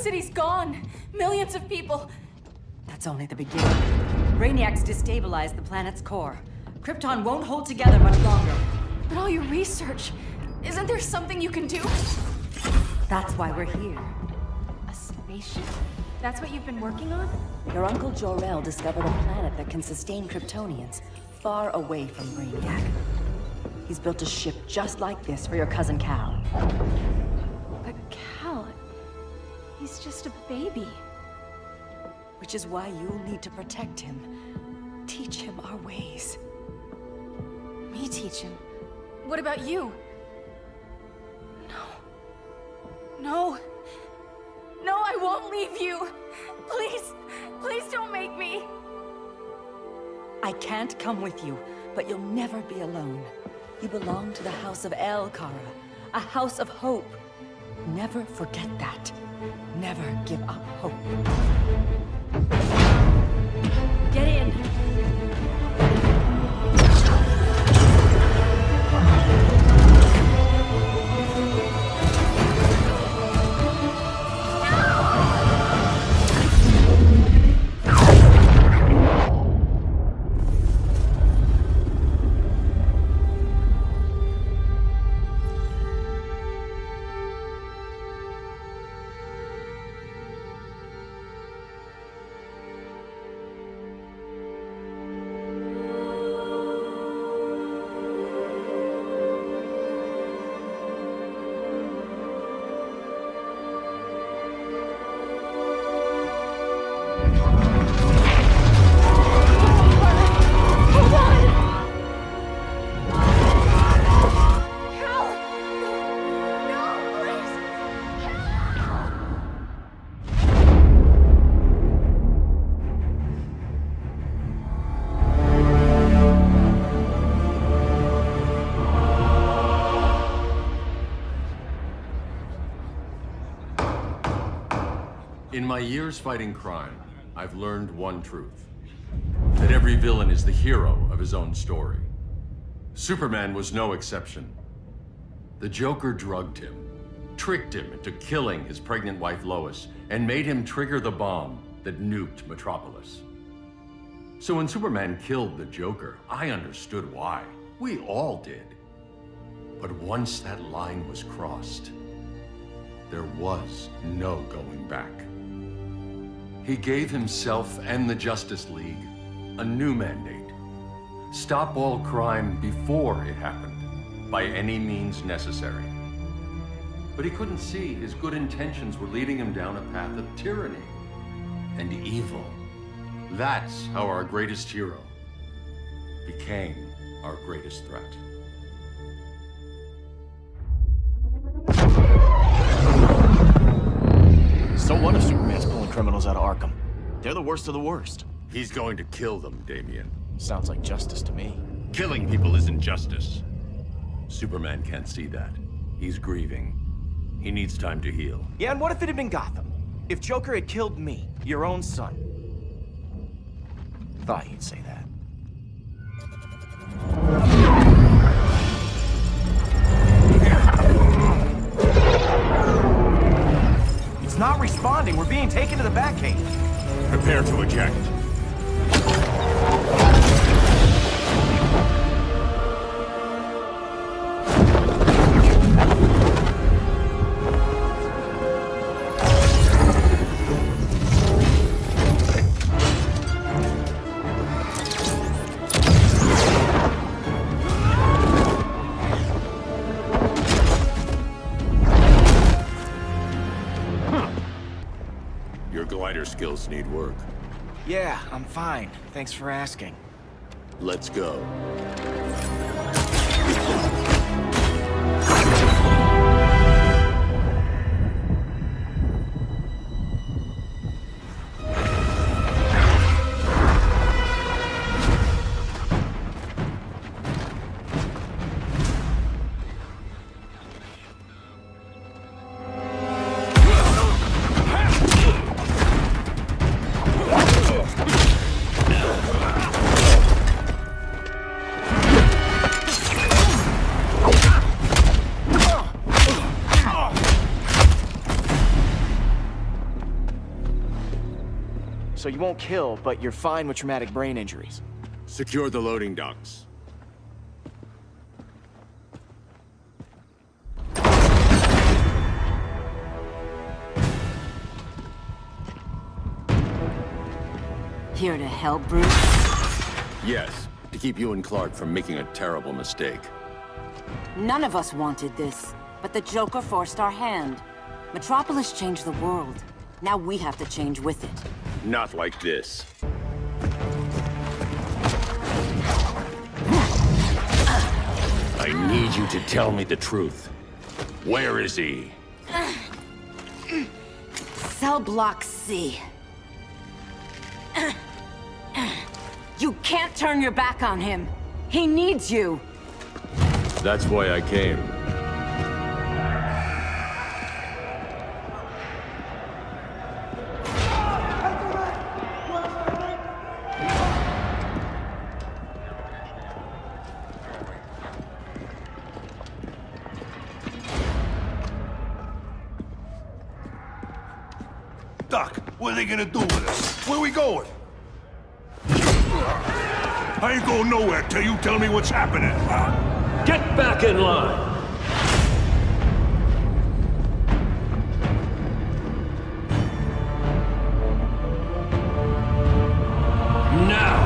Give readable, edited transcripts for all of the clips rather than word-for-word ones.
city's gone. Millions of people. That's only the beginning. Brainiac's destabilized the planet's core. Krypton won't hold together much longer. But all your research, isn't there something you can do? That's why we're here. A spaceship? That's what you've been working on? Your Uncle Jor-El discovered a planet that can sustain Kryptonians, far away from Brainiac. He's built a ship just like this for your cousin Cal. But Cal, he's just a baby. Which is why you'll need to protect him. Teach him our ways. Me teach him? What about you? No. No, I won't leave you. Please, please don't make me. I can't come with you, but you'll never be alone. You belong to the House of El Kara, a house of hope. Never forget that. Never give up hope. Get in! In my years fighting crime, I've learned one truth. That every villain is the hero of his own story. Superman was no exception. The Joker drugged him, tricked him into killing his pregnant wife Lois, and made him trigger the bomb that nuked Metropolis. So when Superman killed the Joker, I understood why. We all did. But once that line was crossed, there was no going back. He gave himself and the Justice League a new mandate. Stop all crime before it happened, by any means necessary. But he couldn't see his good intentions were leading him down a path of tyranny and evil. That's how our greatest hero became our greatest threat. So what if Superman's pulling criminals out of Arkham? They're the worst of the worst. He's going to kill them, Damian. Sounds like justice to me. Killing people isn't justice. Superman can't see that. He's grieving. He needs time to heal. Yeah, and what if it had been Gotham? If Joker had killed me, your own son? Thought you'd say that. It's not responding. We're being taken to the Batcave. Prepare to eject. Your glider skills need work. Yeah, I'm fine. Thanks for asking. Let's go. so you won't kill, but you're fine with traumatic brain injuries. Secure the loading docks. Here to help, Bruce? Yes, to keep you and Clark from making a terrible mistake. None of us wanted this, but the Joker forced our hand. Metropolis changed the world. Now we have to change with it. Not like this. I need you to tell me the truth. Where is he? Cell Block C. You can't turn your back on him. He needs you. That's why I came. Doc, what are they gonna do with us? Where we going? I ain't going nowhere till you tell me what's happening. Get back in line! Now!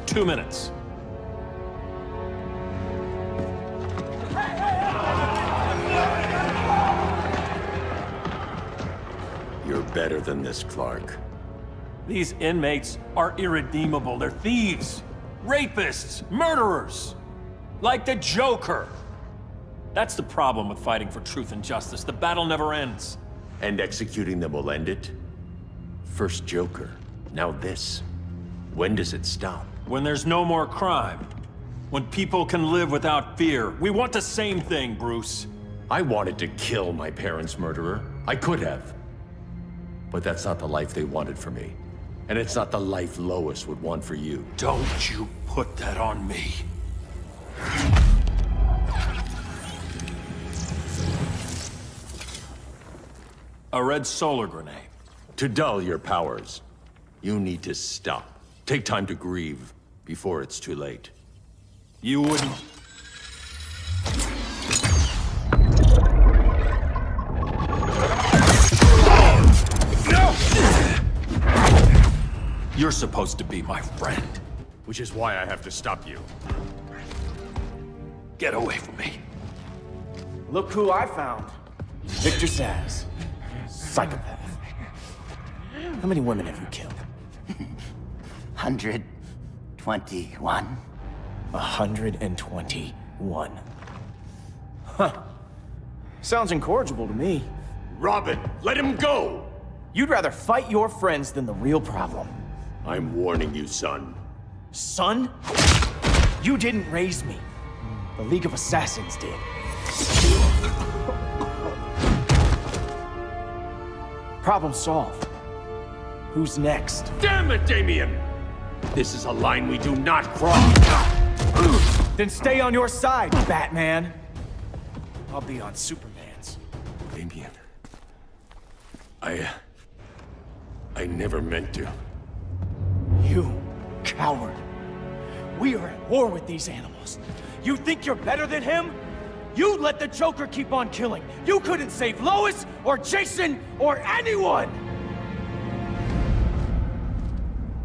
Two minutes. You're better than this, Clark. These inmates are irredeemable. They're thieves, rapists, murderers. Like the Joker. That's the problem with fighting for truth and justice. The battle never ends. And executing them will end it? First Joker, now this. When does it stop? When there's no more crime. When people can live without fear. We want the same thing, Bruce. I wanted to kill my parents' murderer. I could have. But that's not the life they wanted for me. And it's not the life Lois would want for you. Don't you put that on me. A red solar grenade. To dull your powers, you need to stop. Take time to grieve before it's too late. You wouldn't... You're supposed to be my friend. Which is why I have to stop you. Get away from me. Look who I found. Victor Zsasz. Psychopath. How many women have you killed? 121. 121. Huh. Sounds incorrigible to me. Robin, let him go! You'd rather fight your friends than the real problem. I'm warning you, son. Son? You didn't raise me. The League of Assassins did. Problem solved. Who's next? Damn it, Damien! This is a line we do not cross. Then stay on your side, Batman. I'll be on Superman's. Damien. I never meant to. You coward. We are at war with these animals. You think you're better than him? You let the Joker keep on killing. You couldn't save Lois, or Jason, or anyone!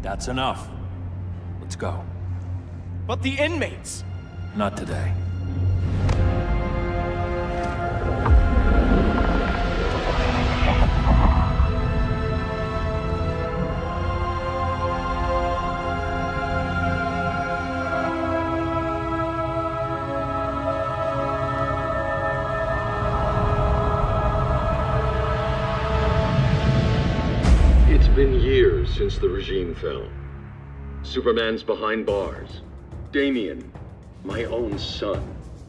That's enough. Let's go. But the inmates. Not today. It's been years since the regime fell. Superman's behind bars. Damien, my own son,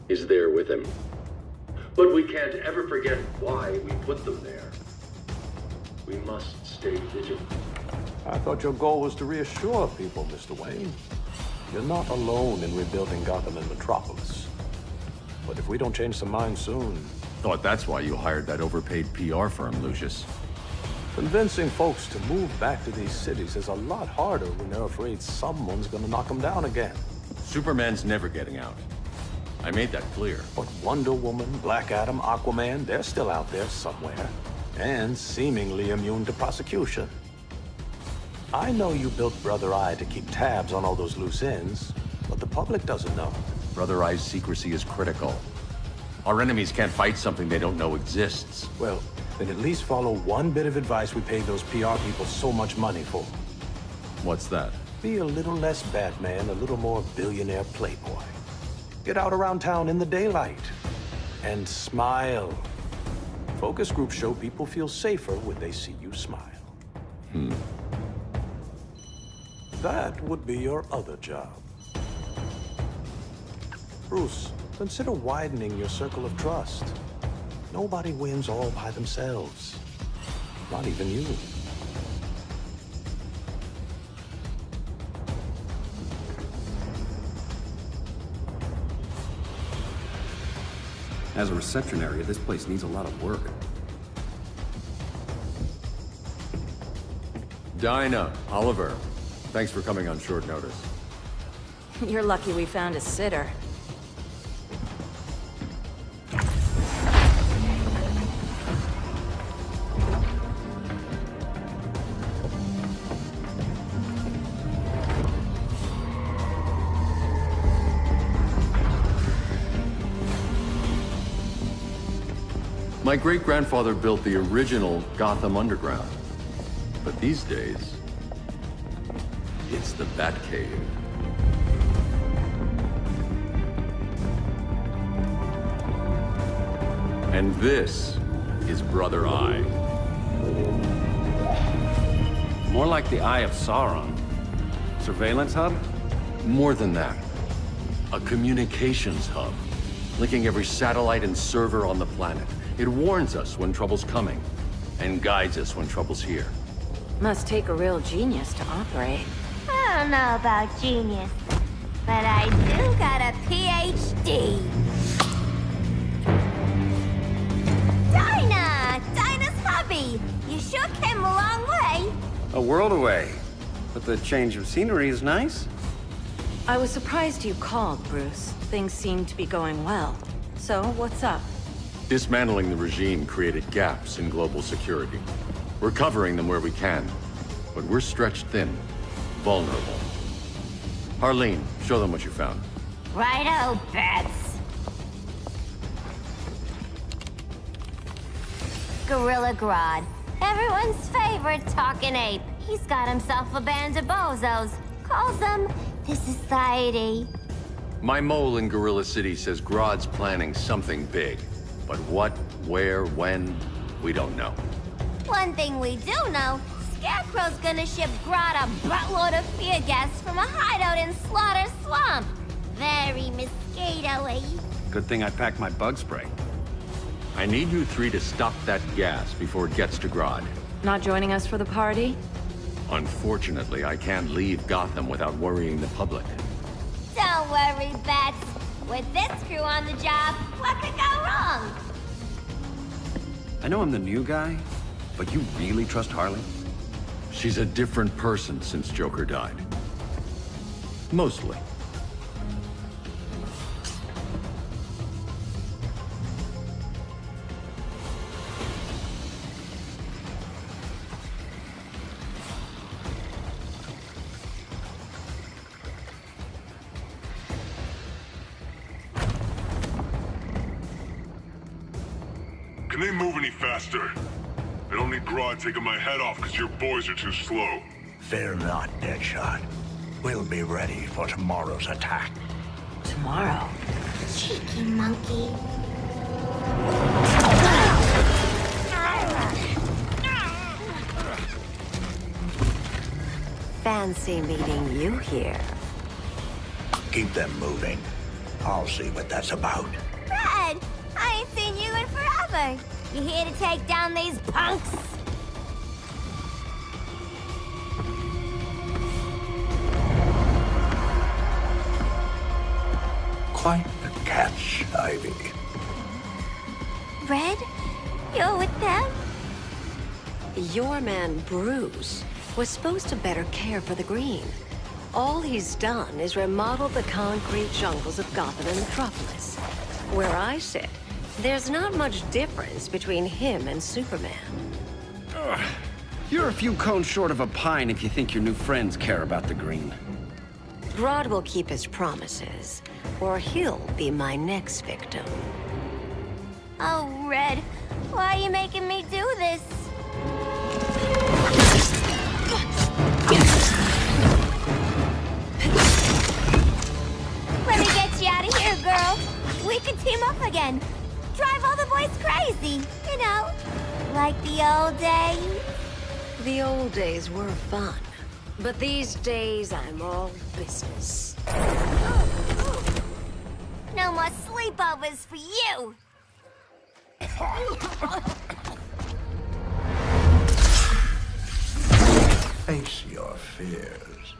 is there with him. But we can't ever forget why we put them there. We must stay vigilant. I thought your goal was to reassure people, Mr. Wayne. You're not alone in rebuilding Gotham and Metropolis. But if we don't change some minds soon... Thought that's why you hired that overpaid PR firm, Lucius. Convincing folks to move back to these cities is a lot harder when they're afraid someone's gonna knock them down again. Superman's never getting out. I made that clear. But Wonder Woman, Black Adam, Aquaman, they're still out there somewhere. And seemingly immune to prosecution. I know you built Brother Eye to keep tabs on all those loose ends, but the public doesn't know. Brother Eye's secrecy is critical. Our enemies can't fight something they don't know exists. Well, then at least follow one bit of advice we paid those PR people so much money for. What's that? Be a little less Batman, a little more billionaire playboy. Get out around town in the daylight. And smile. Focus groups show people feel safer when they see you smile. That would be your other job. Bruce, consider widening your circle of trust. Nobody wins all by themselves. Not even you. As a reception area, this place needs a lot of work. Dinah, Oliver, thanks for coming on short notice. You're lucky we found a sitter. My great-grandfather built the original Gotham Underground. But these days, it's the Batcave. And this is Brother Eye. More like the Eye of Sauron. Surveillance hub? More than that. A communications hub, linking every satellite and server on the planet. It warns us when trouble's coming, and guides us when trouble's here. Must take a real genius to operate. I don't know about genius, but I do got a PhD. Dinah! Dinah's hubby! You sure came a long way. A world away. But the change of scenery is nice. I was surprised you called, Bruce. Things seem to be going well. So, what's up? Dismantling the regime created gaps in global security. We're covering them where we can, but we're stretched thin, vulnerable. Harleen, show them what you found. Righto, Bats. Gorilla Grodd. Everyone's favorite talking ape. He's got himself a band of bozos. Calls them the Society. My mole in Gorilla City says Grodd's planning something big. But what, where, when, we don't know. One thing we do know, Scarecrow's gonna ship Grodd a buttload of fear gas from a hideout in Slaughter Swamp. Very mosquito-y. Good thing I packed my bug spray. I need you three to stop that gas before it gets to Grodd. Not joining us for the party? Unfortunately, I can't leave Gotham without worrying the public. Don't worry, Bats. With this crew on the job, what could go wrong? I know I'm the new guy, but you really trust Harley? She's a different person since Joker died. Mostly. Can they move any faster? I don't need Grodd taking my head off because your boys are too slow. Fear not, Deadshot. We'll be ready for tomorrow's attack. Tomorrow? Cheeky monkey. Fancy meeting you here. Keep them moving. I'll see what that's about. Red, I ain't seen you in forever. You here to take down these punks? Quite the catch, Ivy. Red? You're with them? Your man, Bruce, was supposed to better care for the Green. All he's done is remodel the concrete jungles of Gotham and Metropolis. Where I sit, there's not much difference between him and Superman. You're a few cones short of a pine if you think your new friends care about the Green. Grodd will keep his promises, or he'll be my next victim. Oh, Red, why are you making me do this? Let me get you out of here, girl. We could team up again. Drive all the boys crazy, you know, like the old days. The old days were fun, but these days I'm all business. No more sleepovers for you. Face your fears.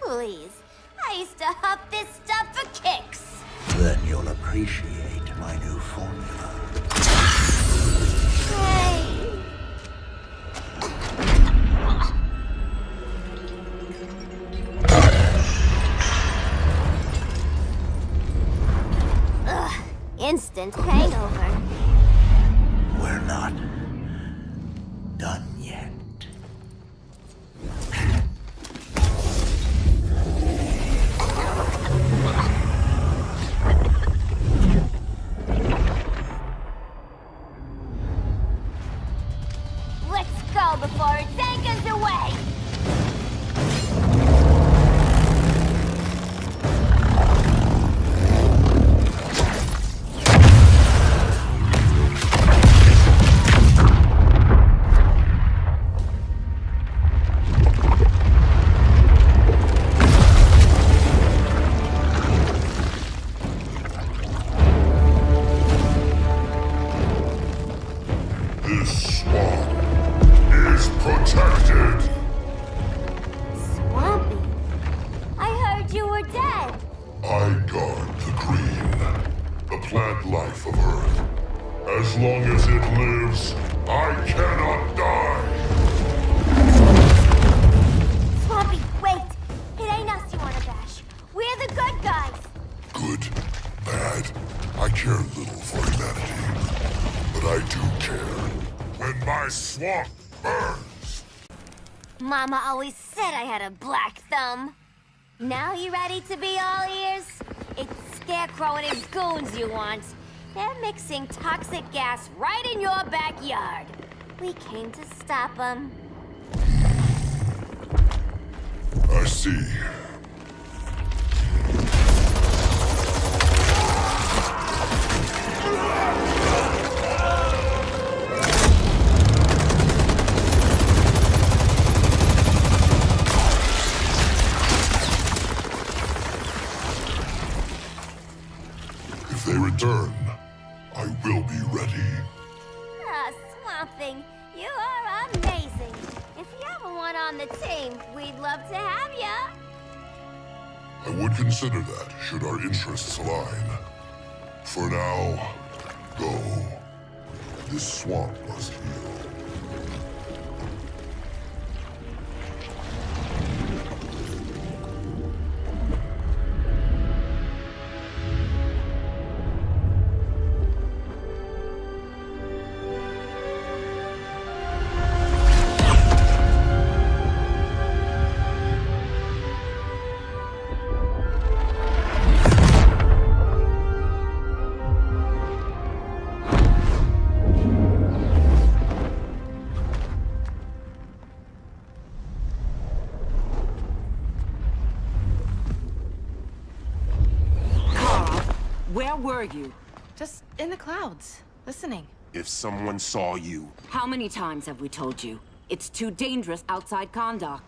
Please, I used to huff this stuff for kicks. Then you'll appreciate my new formula. Hey. Ugh, instant hangover. We're not done yet. Let's go before it anchors away! This swamp is protected. Swampy? I heard you were dead. I guard the Green, the plant life of Earth. As long as it lives, I cannot die. Swampy, wait! It ain't us you wanna bash. We're the good guys. Good, bad, I care little for humanity. But I do care when my swamp burns. Mama always said I had a black thumb. Now you ready to be all ears? It's Scarecrow and his goons you want. They're mixing toxic gas right in your backyard. We came to stop them. I see. If they return, I will be ready. Ah, Swamp Thing, you are amazing. If you ever want on the team, we'd love to have ya. I would consider that, should our interests align. For now, go. This swamp must heal. Where were you? Just in the clouds, listening. If someone saw you, How many times have we told you? It's too dangerous outside Kahndaq.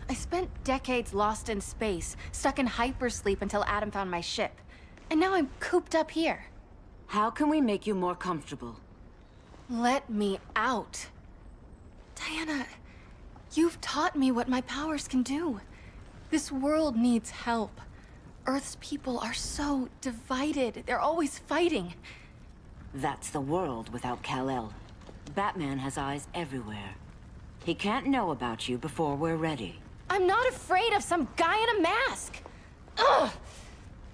I spent decades lost in space, stuck in hypersleep until Adam found my ship. And now I'm cooped up here. How can we make you more comfortable? Let me out. Diana, you've taught me what my powers can do. This world needs help. Earth's people are so divided. They're always fighting. That's the world without Kal-El. Batman has eyes everywhere. He can't know about you before we're ready. I'm not afraid of some guy in a mask. Ugh!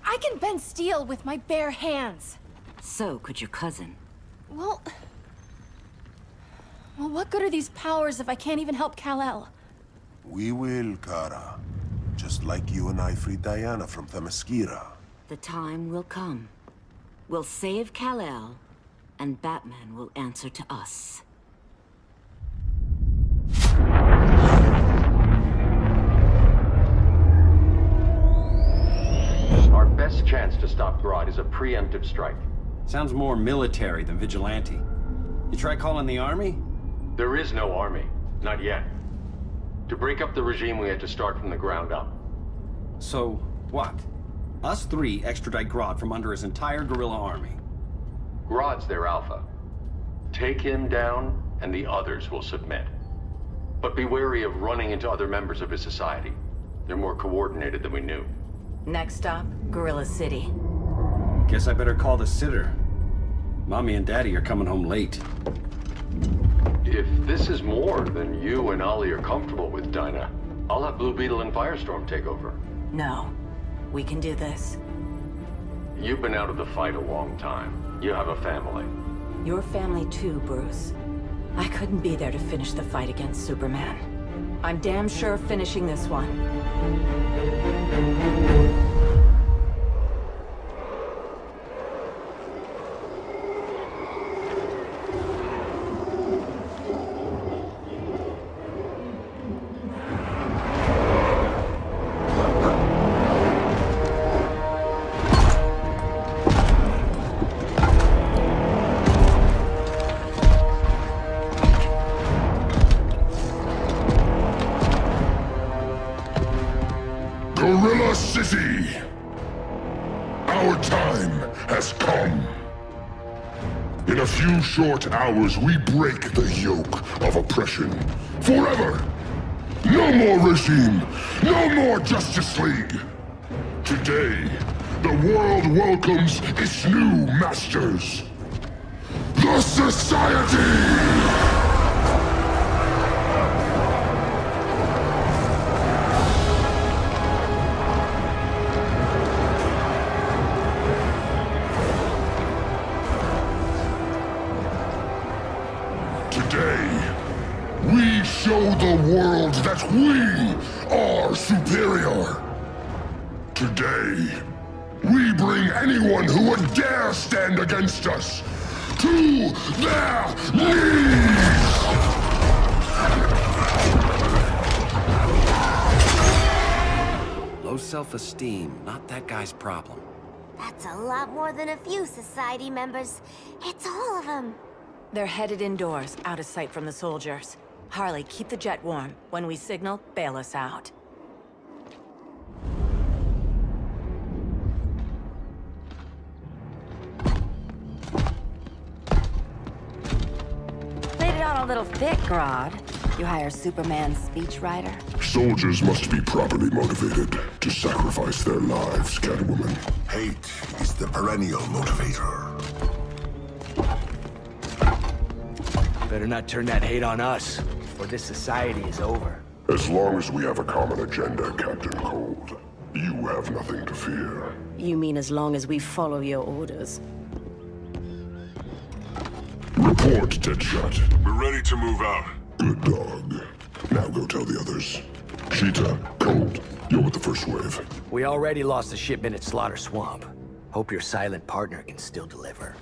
I can bend steel with my bare hands. So could your cousin. Well, what good are these powers if I can't even help Kal-El? We will, Kara. Just like you and I freed Diana from Themyscira. The time will come. We'll save Kal-El, and Batman will answer to us. Our best chance to stop Grodd is a preemptive strike. Sounds more military than vigilante. You try calling the army? There is no army. Not yet. To break up the regime, we had to start from the ground up. So, what? Us three extradite Grodd from under his entire guerrilla army. Grodd's their alpha. Take him down, and the others will submit. But be wary of running into other members of his society. They're more coordinated than we knew. Next stop, Gorilla City. Guess I better call the sitter. Mommy and Daddy are coming home late. If this is more than you and Ollie are comfortable with, Dinah, I'll have Blue Beetle and Firestorm take over. No. We can do this. You've been out of the fight a long time. You have a family. Your family too, Bruce. I couldn't be there to finish the fight against Superman. I'm damn sure finishing this one. Gorilla City! Our time has come. In a few short hours, we break the yoke of oppression. Forever! No more regime! No more Justice League! Today, the world welcomes its new masters. The Society! Today, we show the world that we are superior. Today, we bring anyone who would dare stand against us to their knees! Low self-esteem, not that guy's problem. That's a lot more than a few Society members. It's all of them. They're headed indoors, out of sight from the soldiers. Harley, keep the jet warm. When we signal, bail us out. Played it on a little thick, Grodd. You hire Superman's speechwriter? Soldiers must be properly motivated to sacrifice their lives, Catwoman. Hate is the perennial motivator. Better not turn that hate on us, or this society is over. As long as we have a common agenda, Captain Cold, you have nothing to fear. You mean as long as we follow your orders? Report, Deadshot. We're ready to move out. Good dog. Now go tell the others. Cheetah, Cold, you're with the first wave. We already lost a shipment at Slaughter Swamp. Hope your silent partner can still deliver.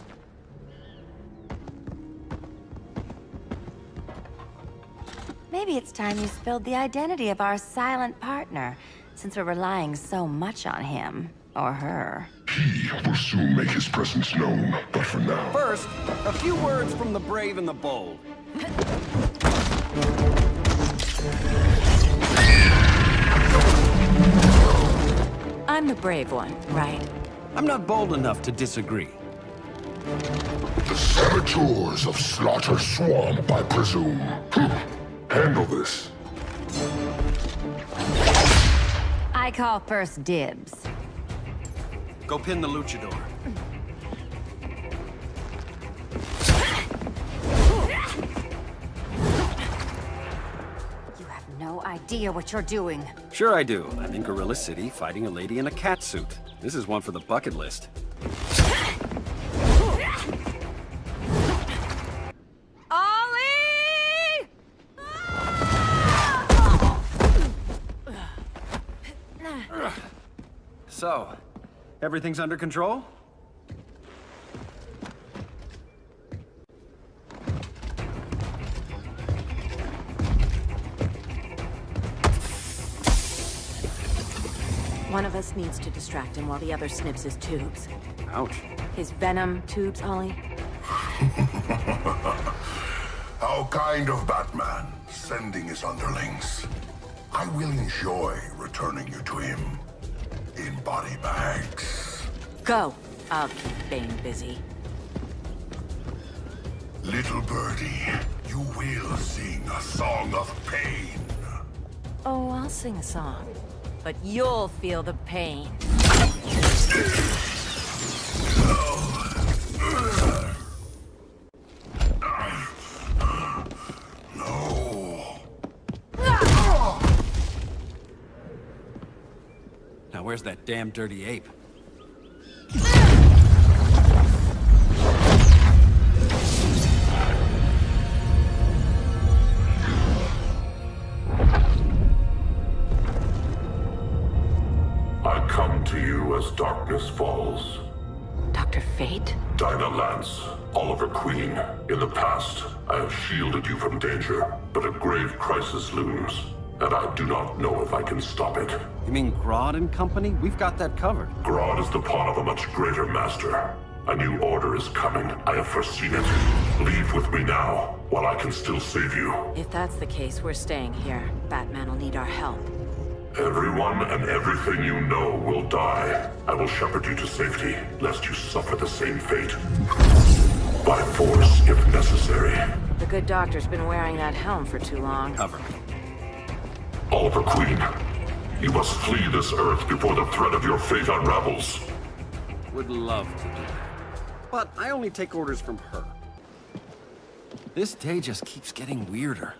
Maybe it's time you spilled the identity of our silent partner, since we're relying so much on him. Or her. He will soon make his presence known, but for now... First, a few words from the brave and the bold. I'm the brave one, right? I'm not bold enough to disagree. The saboteurs of Slaughter Swamp, I presume. Handle this. I call first dibs. Go pin the luchador. You have no idea what you're doing. Sure I do. I'm in Gorilla City fighting a lady in a cat suit. This is one for the bucket list. Ollie! So, everything's under control? One of us needs to distract him while the other snips his tubes. Ouch. His venom tubes, Ollie? How kind of Batman, sending his underlings. I will enjoy returning you to him in body bags. Go. I'll keep Bane busy. Little birdie, you will sing a song of pain. Oh, I'll sing a song. But you'll feel the pain. No. Now where's that damn dirty ape? I come to you as darkness falls. Dr. Fate? Dinah Lance, Oliver Queen. In the past, I have shielded you from danger, but a grave crisis looms, and I do not know if I can stop it. You mean Grodd and company? We've got that covered. Grodd is the pawn of a much greater master. A new order is coming. I have foreseen it. Leave with me now, while I can still save you. If that's the case, we're staying here. Batman will need our help. Everyone and everything you know will die. I will shepherd you to safety, lest you suffer the same fate. By force, if necessary. The good doctor's been wearing that helm for too long. Cover me. Oliver Queen, you must flee this Earth before the threat of your fate unravels. Would love to do that. But I only take orders from her. This day just keeps getting weirder.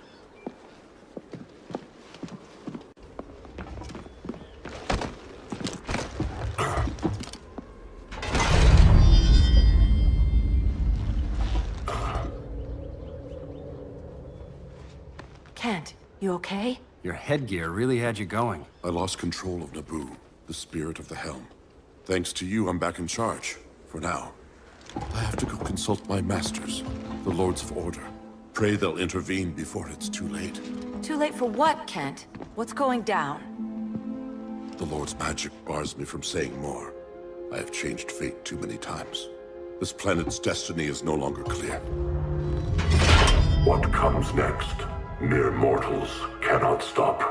Kent, you okay? Your headgear really had you going. I lost control of Naboo, the spirit of the helm. Thanks to you, I'm back in charge. For now. I have to go consult my masters, the Lords of Order. Pray they'll intervene before it's too late. Too late for what, Kent? What's going down? The Lord's magic bars me from saying more. I have changed fate too many times. This planet's destiny is no longer clear. What comes next? Mere mortals cannot stop.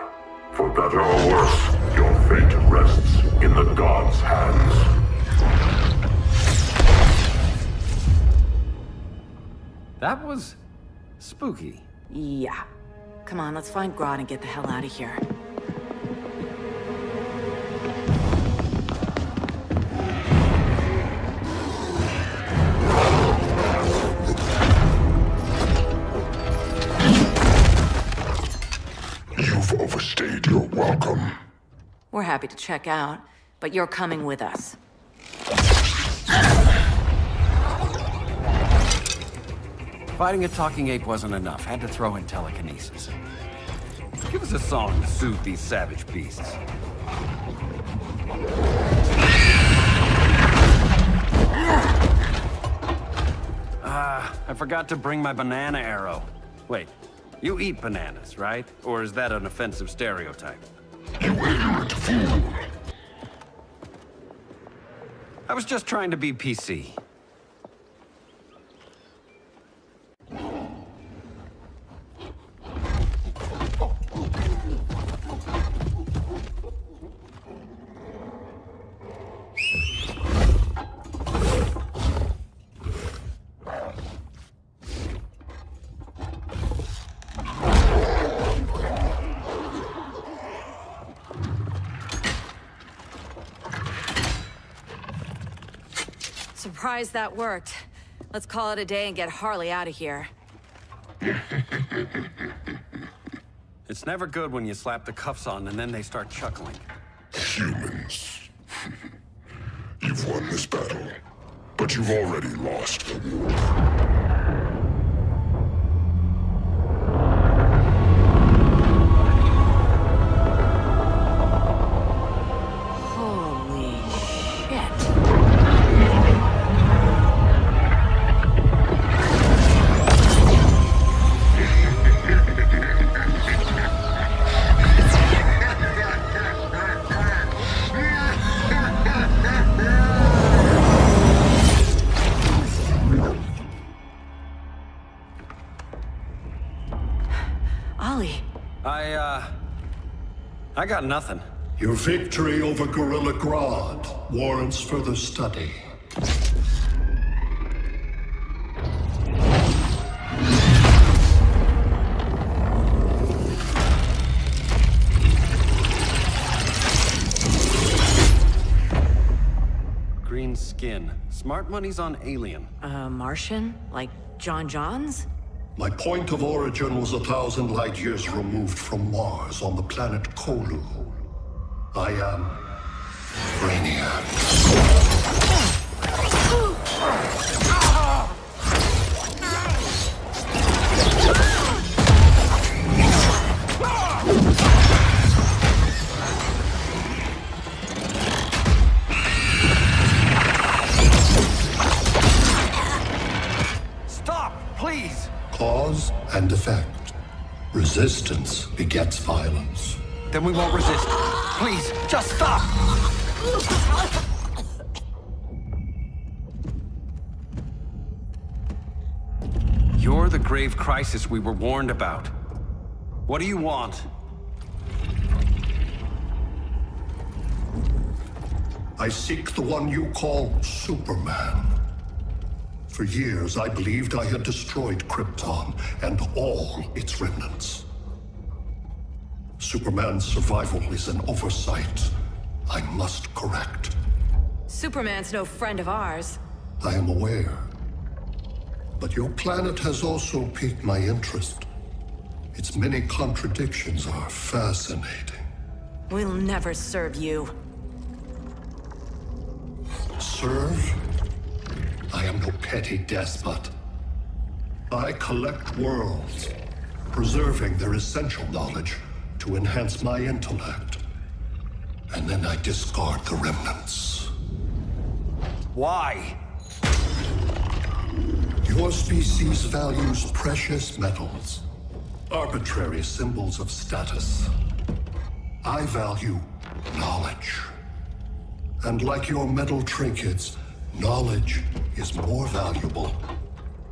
For better or worse, your fate rests in the gods' hands. That was spooky. Yeah. Come on, let's find Grodd and get the hell out of here. You've overstayed your welcome. We're happy to check out, but you're coming with us. Fighting a talking ape wasn't enough. Had to throw in telekinesis. Give us a song to soothe these savage beasts. I forgot to bring my banana arrow. Wait, you eat bananas, right? Or is that an offensive stereotype? You ignorant fool! I was just trying to be PC. surprised that worked. Let's call it a day and get Harley out of here. It's never good when you slap the cuffs on and then they start chuckling. Humans. You've won this battle, but you've already lost the war. I got nothing. Your victory over Gorilla Grodd warrants further study. Green skin. Smart money's on alien. Martian? Like John Johns? My point of origin was 1,000 light years removed from Mars on the planet Kolu. I am Brainiac. Stop, please! Cause and effect. Resistance begets violence. Then we won't resist. Please, just stop! You're the grave crisis we were warned about. What do you want? I seek the one you call Superman. For years, I believed I had destroyed Krypton and all its remnants. Superman's survival is an oversight I must correct. Superman's no friend of ours. I am aware. But your planet has also piqued my interest. Its many contradictions are fascinating. We'll never serve you. Serve? I am no petty despot. I collect worlds, preserving their essential knowledge to enhance my intellect. And then I discard the remnants. Why? Your species values precious metals, arbitrary symbols of status. I value knowledge. And like your metal trinkets, knowledge is more valuable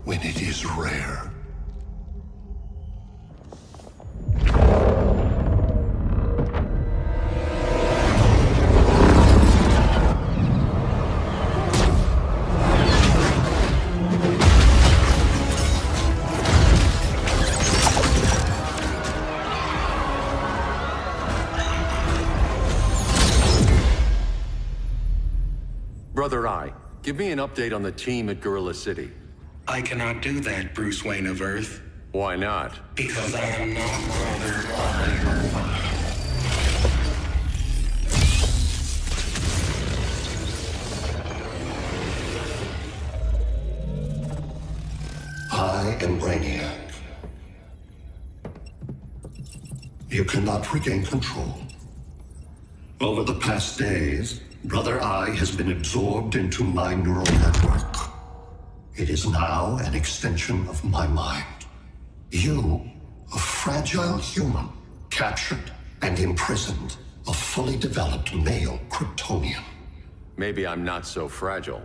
when it is rare. Brother Eye, give me an update on the team at Gorilla City. I cannot do that, Bruce Wayne of Earth. Why not? Because I am not Brother Eye. I am Brainiac. You cannot regain control. Over the past days, Brother Eye has been absorbed into my neural network. It is now an extension of my mind. You, a fragile human, captured and imprisoned a fully developed male Kryptonian. Maybe I'm not so fragile.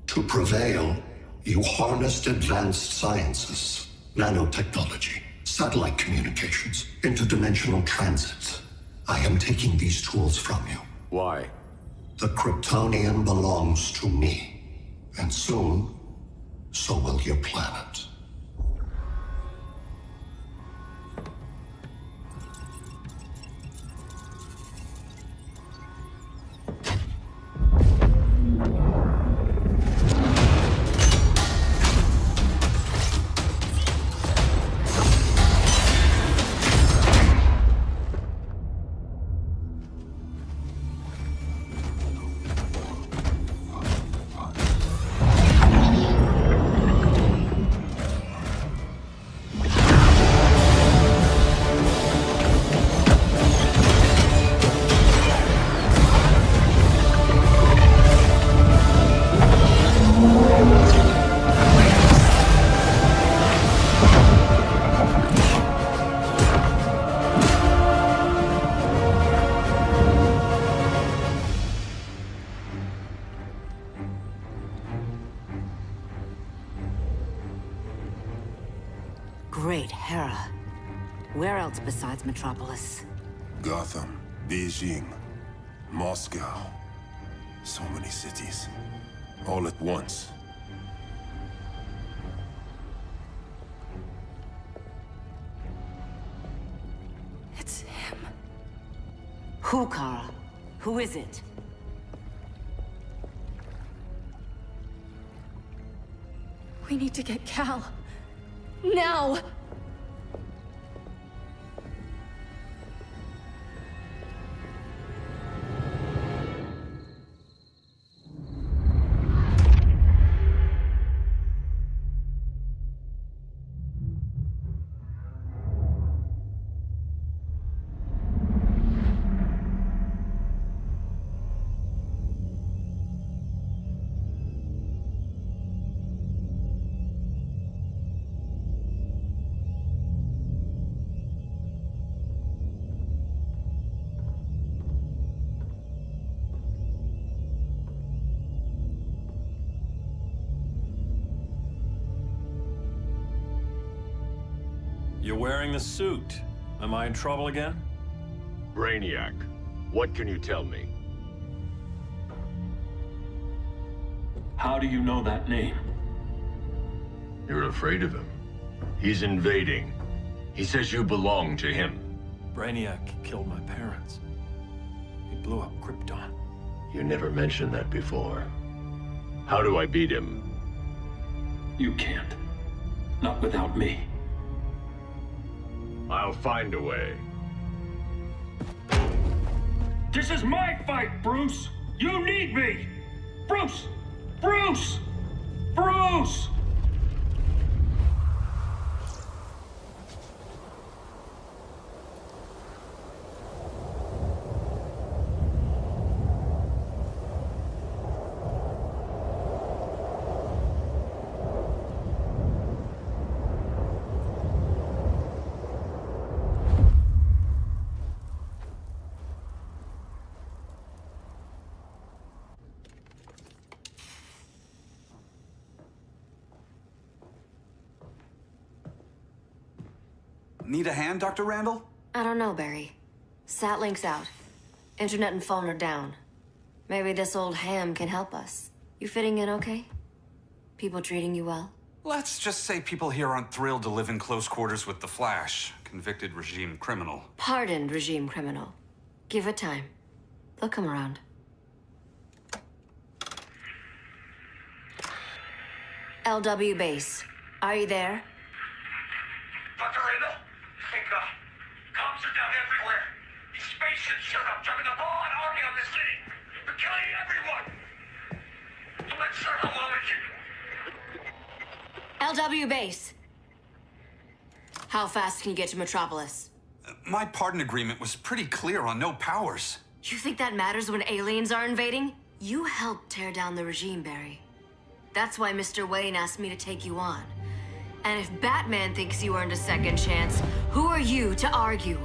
To prevail, you harnessed advanced sciences, nanotechnology, satellite communications, interdimensional transit. I am taking these tools from you. Why? The Kryptonian belongs to me. And soon, so will your planet. besides Metropolis. Gotham, Beijing, Moscow. So many cities. All at once. It's him. Who, Kara? Who is it? We need to get Cal. Now! You're wearing the suit. Am I in trouble again? Brainiac, what can you tell me? How do you know that name? You're afraid of him. He's invading. He says you belong to him. Brainiac killed my parents. He blew up Krypton. You never mentioned that before. How do I beat him? You can't. Not without me. I'll find a way. This is my fight, Bruce! You need me! Bruce! Bruce! Bruce! Need a hand, Dr. Randall? I don't know, Barry. Satlink's out. Internet and phone are down. Maybe this old ham can help us. You fitting in okay? People treating you well? Let's just say people here aren't thrilled to live in close quarters with the Flash, convicted regime criminal. Pardoned regime criminal. Give it time. They'll come around. LW base. Are you there? Dr. Randall? Hey, comms are down everywhere. These spaceships showed up, driving the ball and army on the city. They're killing everyone. I'm not sure how long it can... LW base. How fast can you get to Metropolis? My pardon agreement was pretty clear on no powers. You think that matters when aliens are invading? You helped tear down the regime, Barry. That's why Mr. Wayne asked me to take you on. And if Batman thinks you earned a second chance, who are you to argue?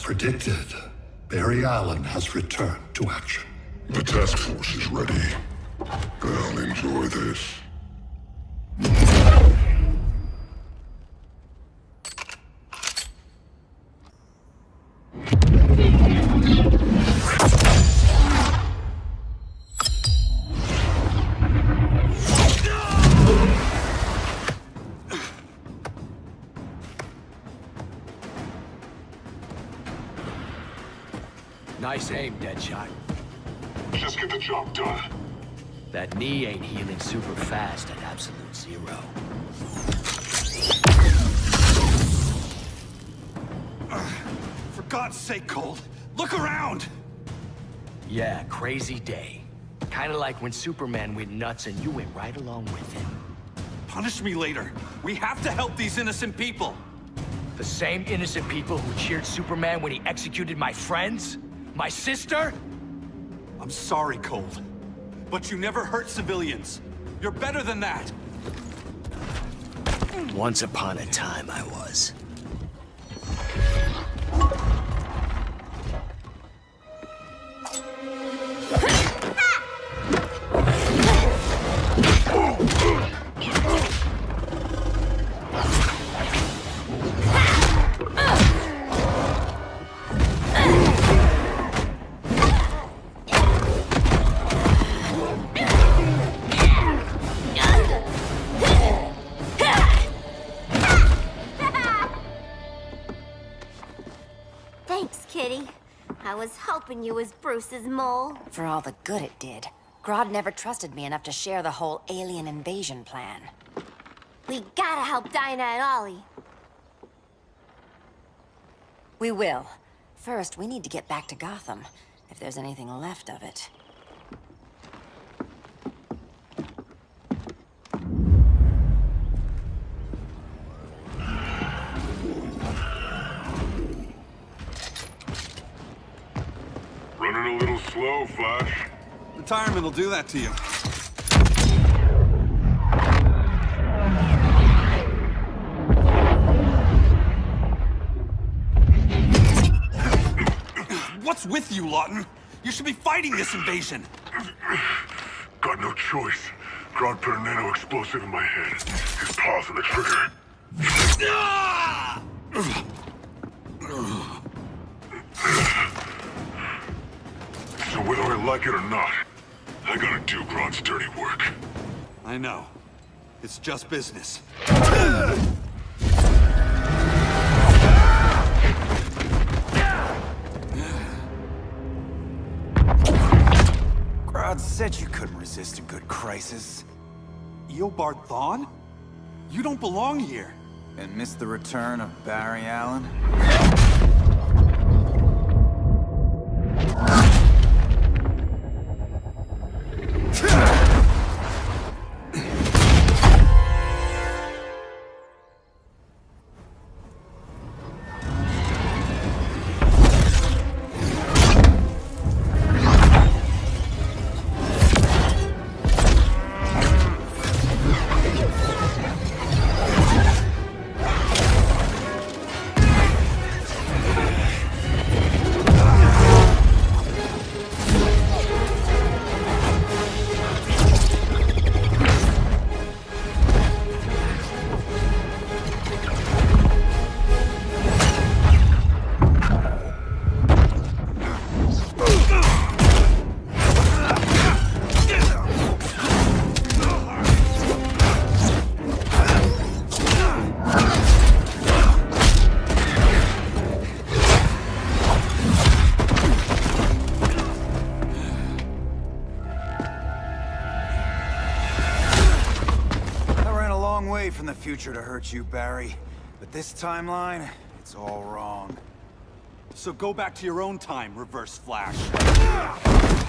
Predicted, Barry Allen has returned to action. The task force is ready. I'll enjoy this. Nice aim, Deadshot. Just get the job done. That knee ain't healing super fast at absolute zero. For God's sake, Cold, look around! Yeah, crazy day. Kinda like when Superman went nuts and you went right along with him. Punish me later. We have to help these innocent people. The same innocent people who cheered Superman when he executed my friends? My sister? I'm sorry, Cold. But you never hurt civilians. You're better than that. Once upon a time, I was. Thanks, Kitty. I was hoping you was Bruce's mole. For all the good it did. Grodd never trusted me enough to share the whole alien invasion plan. We gotta help Dinah and Ollie. We will. First, we need to get back to Gotham, if there's anything left of it. Running a little slow, Flash. Retirement will do that to you. What's with you, Lawton? You should be fighting this invasion. Got no choice. Grodd put a nano-explosive in my head. His paws on the trigger. So whether I like it or not, I gotta do Grodd's dirty work. I know. It's just business. Grodd said you couldn't resist a good crisis. Eobard Thawne? You don't belong here. And miss the return of Barry Allen? From the future to hurt you, Barry. But this timeline, it's all wrong. So go back to your own time, Reverse Flash.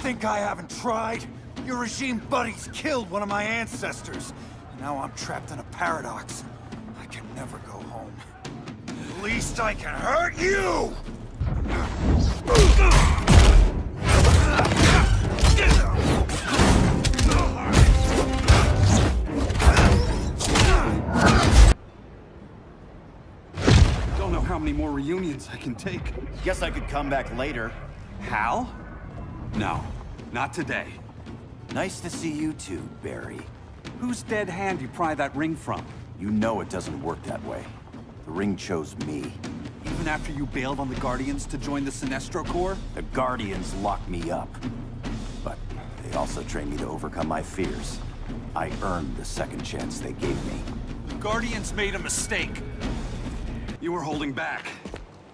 Think I haven't tried? Your regime buddies killed one of my ancestors. Now I'm trapped in a paradox. I can never go home. At least I can hurt you! Don't know how many more reunions I can take. Guess I could come back later. Hal? No, not today. Nice to see you too, Barry. Whose dead hand you pry that ring from? You know it doesn't work that way. The ring chose me. Even after you bailed on the Guardians to join the Sinestro Corps? The Guardians locked me up. But they also trained me to overcome my fears. I earned the second chance they gave me. The Guardians made a mistake. You were holding back,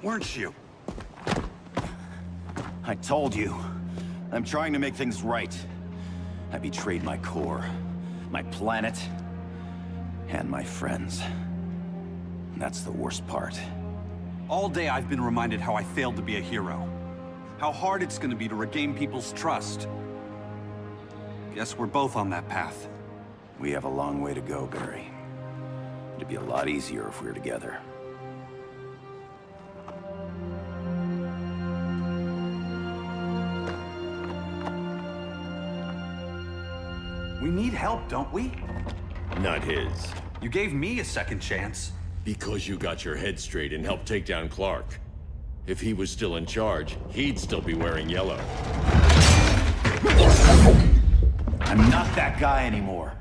weren't you? I told you. I'm trying to make things right. I betrayed my core, my planet, and my friends. And that's the worst part. All day I've been reminded how I failed to be a hero. How hard it's gonna be to regain people's trust. Guess we're both on that path. We have a long way to go, Barry. It'd be a lot easier if we were together. We need help, don't we? Not his. You gave me a second chance. Because you got your head straight and helped take down Clark. If he was still in charge, he'd still be wearing yellow. I'm not that guy anymore.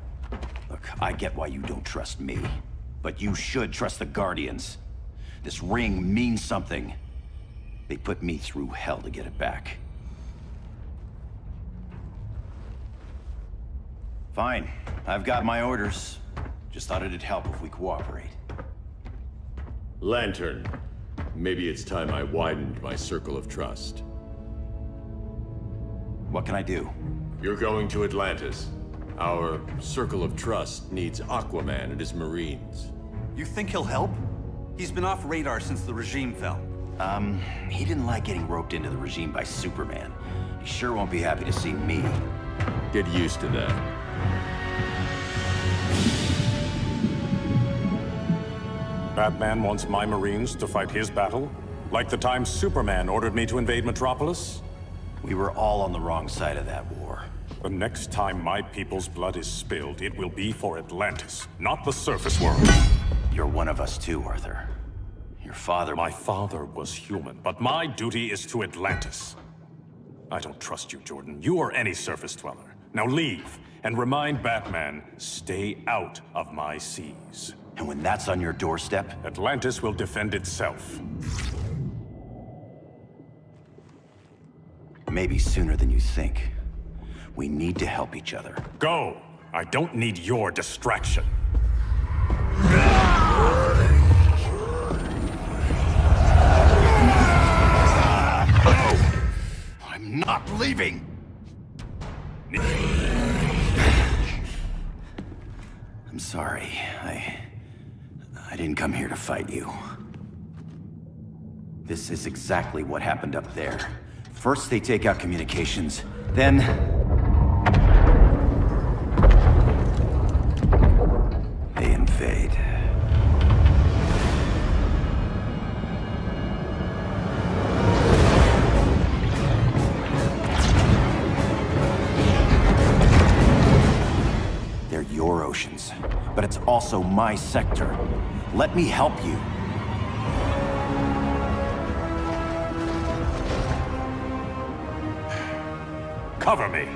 Look, I get why you don't trust me. But you should trust the Guardians. This ring means something. They put me through hell to get it back. Fine. I've got my orders. Just thought it'd help if we cooperate. Lantern. Maybe it's time I widened my circle of trust. What can I do? You're going to Atlantis. Our circle of trust needs Aquaman and his Marines. You think he'll help? He's been off radar since the regime fell. He didn't like getting roped into the regime by Superman. He sure won't be happy to see me. Get used to that. Batman wants my Marines to fight his battle? Like the time Superman ordered me to invade Metropolis? We were all on the wrong side of that war. The next time my people's blood is spilled, it will be for Atlantis, not the surface world. You're one of us too, Arthur. Your father... My father was human, but my duty is to Atlantis. I don't trust you, Jordan. You or any surface dweller. Now leave, and remind Batman, stay out of my seas. And when that's on your doorstep? Atlantis will defend itself. Maybe sooner than you think. We need to help each other. Go! I don't need your distraction. I'm not leaving! I'm sorry. I didn't come here to fight you. This is exactly what happened up there. First they take out communications, then... they invade. They're your oceans, but it's also my sector. Let me help you. Cover me.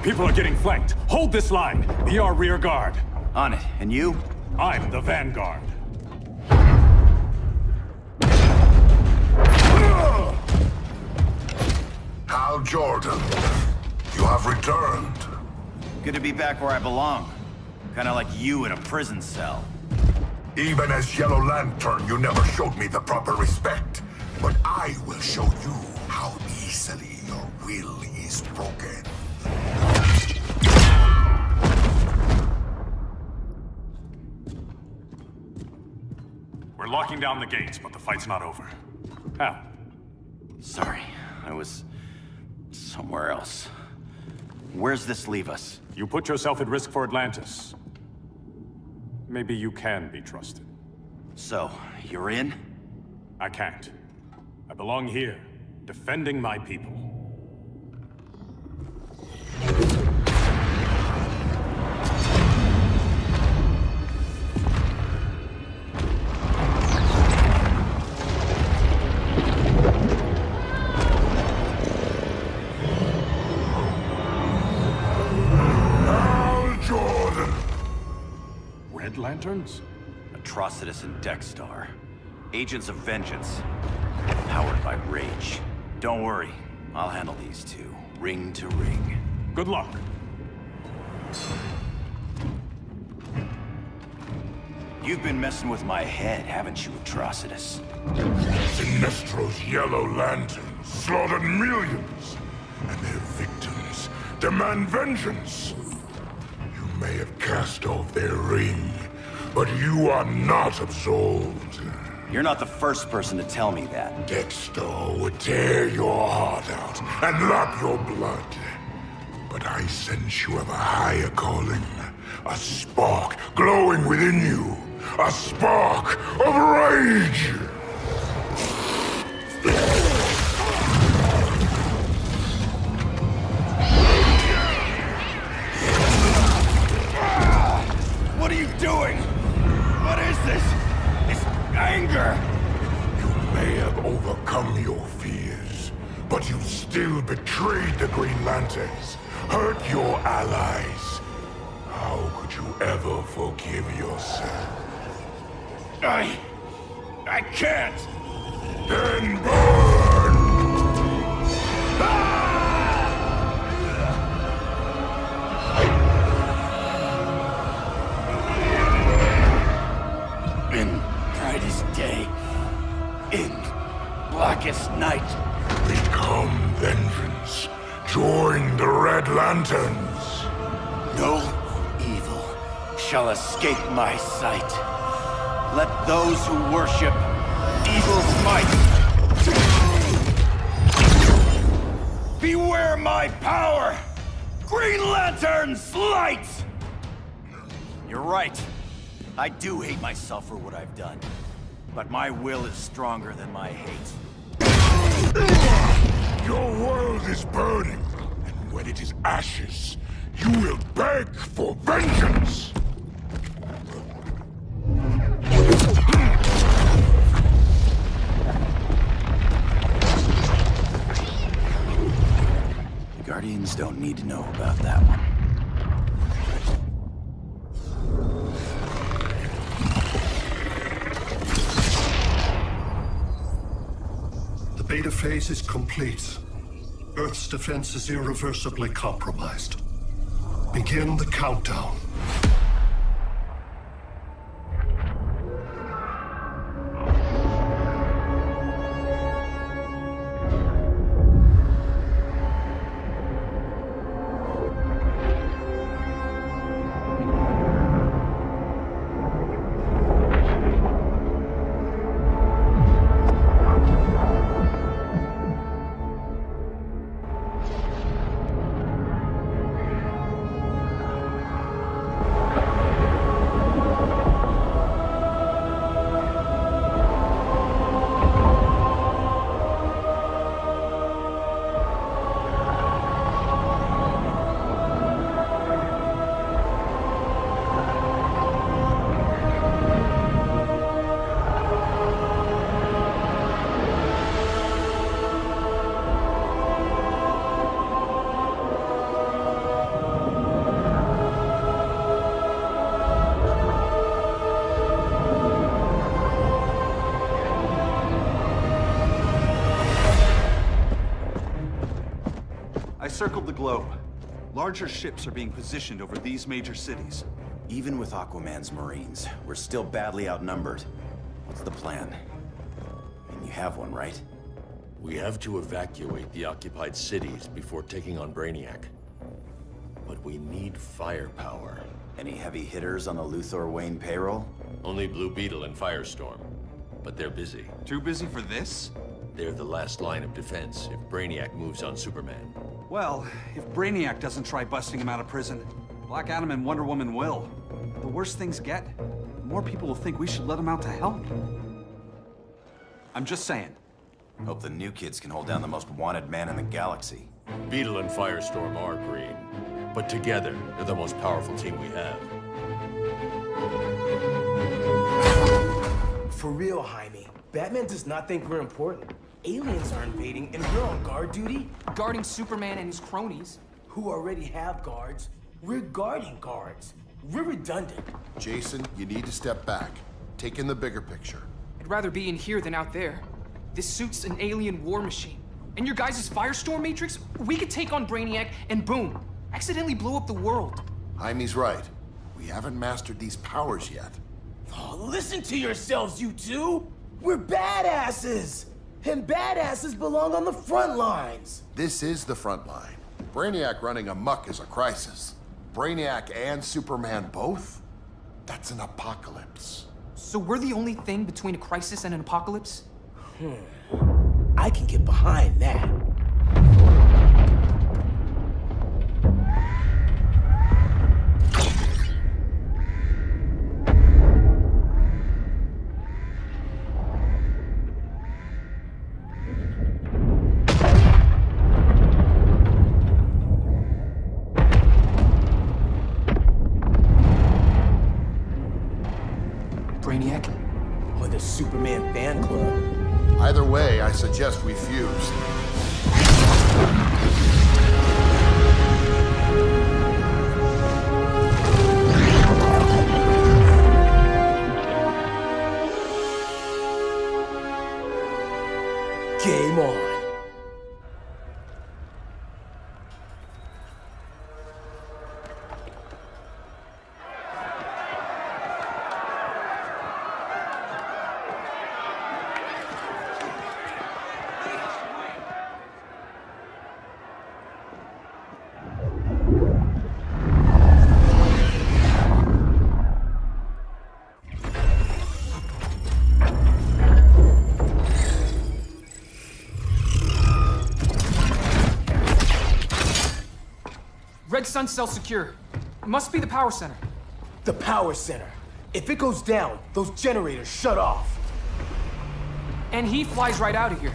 People are getting flanked. Hold this line. Be our rear guard. On it. And you? I'm the vanguard. Hal Jordan, you have returned. Good to be back where I belong. Kinda like you in a prison cell. Even as Yellow Lantern, you never showed me the proper respect. But I will show you how easily your will is broken. We're locking down the gates, but the fight's not over. Hal. Sorry, I was somewhere else. Where's this leave us? You put yourself at risk for Atlantis. Maybe you can be trusted. So, you're in? I can't. I belong here, defending my people. Lanterns? Atrocitus and Dexstar. Agents of Vengeance. Powered by rage. Don't worry, I'll handle these two, ring to ring. Good luck. You've been messing with my head, haven't you, Atrocitus? Sinestro's Yellow Lanterns slaughtered millions, and their victims demand vengeance. You may have cast off their ring, but you are not absolved. You're not the first person to tell me that. Dexter would tear your heart out and lap your blood. But I sense you have a higher calling. A spark glowing within you. A spark of rage! What are you doing? What is this? It's anger! You may have overcome your fears, but you still betrayed the Green Lanterns, hurt your allies. How could you ever forgive yourself? I can't! Then burn! In brightest day, in blackest night. Become vengeance. Join the Red Lanterns. No evil shall escape my sight. Let those who worship evil's might beware my power! Green Lantern's light! You're right. I do hate myself for what I've done. But my will is stronger than my hate. Your world is burning, and when it is ashes, you will beg for vengeance! The Guardians don't need to know about that one. The beta phase is complete. Earth's defense is irreversibly compromised. Begin the countdown. I circled the globe. Larger ships are being positioned over these major cities. Even with Aquaman's Marines, we're still badly outnumbered. What's the plan? And you have one, right? We have to evacuate the occupied cities before taking on Brainiac. But we need firepower. Any heavy hitters on the Luthor Wayne payroll? Only Blue Beetle and Firestorm. But they're busy. Too busy for this? They're the last line of defense if Brainiac moves on Superman. Well, if Brainiac doesn't try busting him out of prison, Black Adam and Wonder Woman will. The worse things get, the more people will think we should let him out to help. I'm just saying. Hope the new kids can hold down the most wanted man in the galaxy. Beetle and Firestorm are green, but together, they're the most powerful team we have. For real, Jaime. Batman does not think we're important. Aliens are invading, and we're on guard duty? Guarding Superman and his cronies. Who already have guards. We're guarding guards. We're redundant. Jason, you need to step back. Take in the bigger picture. I'd rather be in here than out there. This suit's an alien war machine. And your guys' Firestorm Matrix, we could take on Brainiac and boom, accidentally blow up the world. Jaime's right. We haven't mastered these powers yet. Oh, listen to yourselves, you two! We're badasses! And badasses belong on the front lines! This is the front line. Brainiac running amok is a crisis. Brainiac and Superman both? That's an apocalypse. So we're the only thing between a crisis and an apocalypse? I can get behind that. Brainiac? Or the Superman fan club. Either way, I suggest we fuse. Game on. Red Sun cell secure. It must be the power center. The power center. If it goes down, those generators shut off. And he flies right out of here.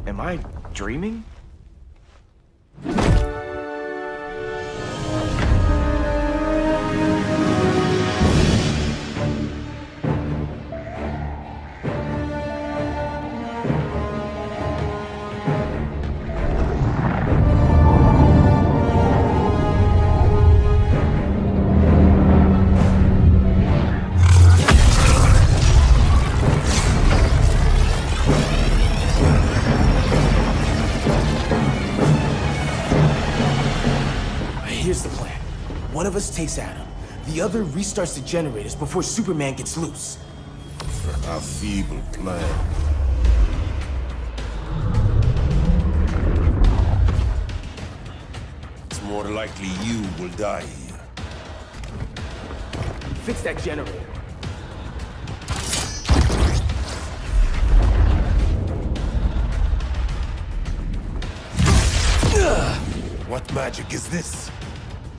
Am I dreaming? Here's the plan. One of us takes Adam. The other restarts the generators before Superman gets loose. A feeble plan. It's more likely you will die here. Fix that generator. What magic is this?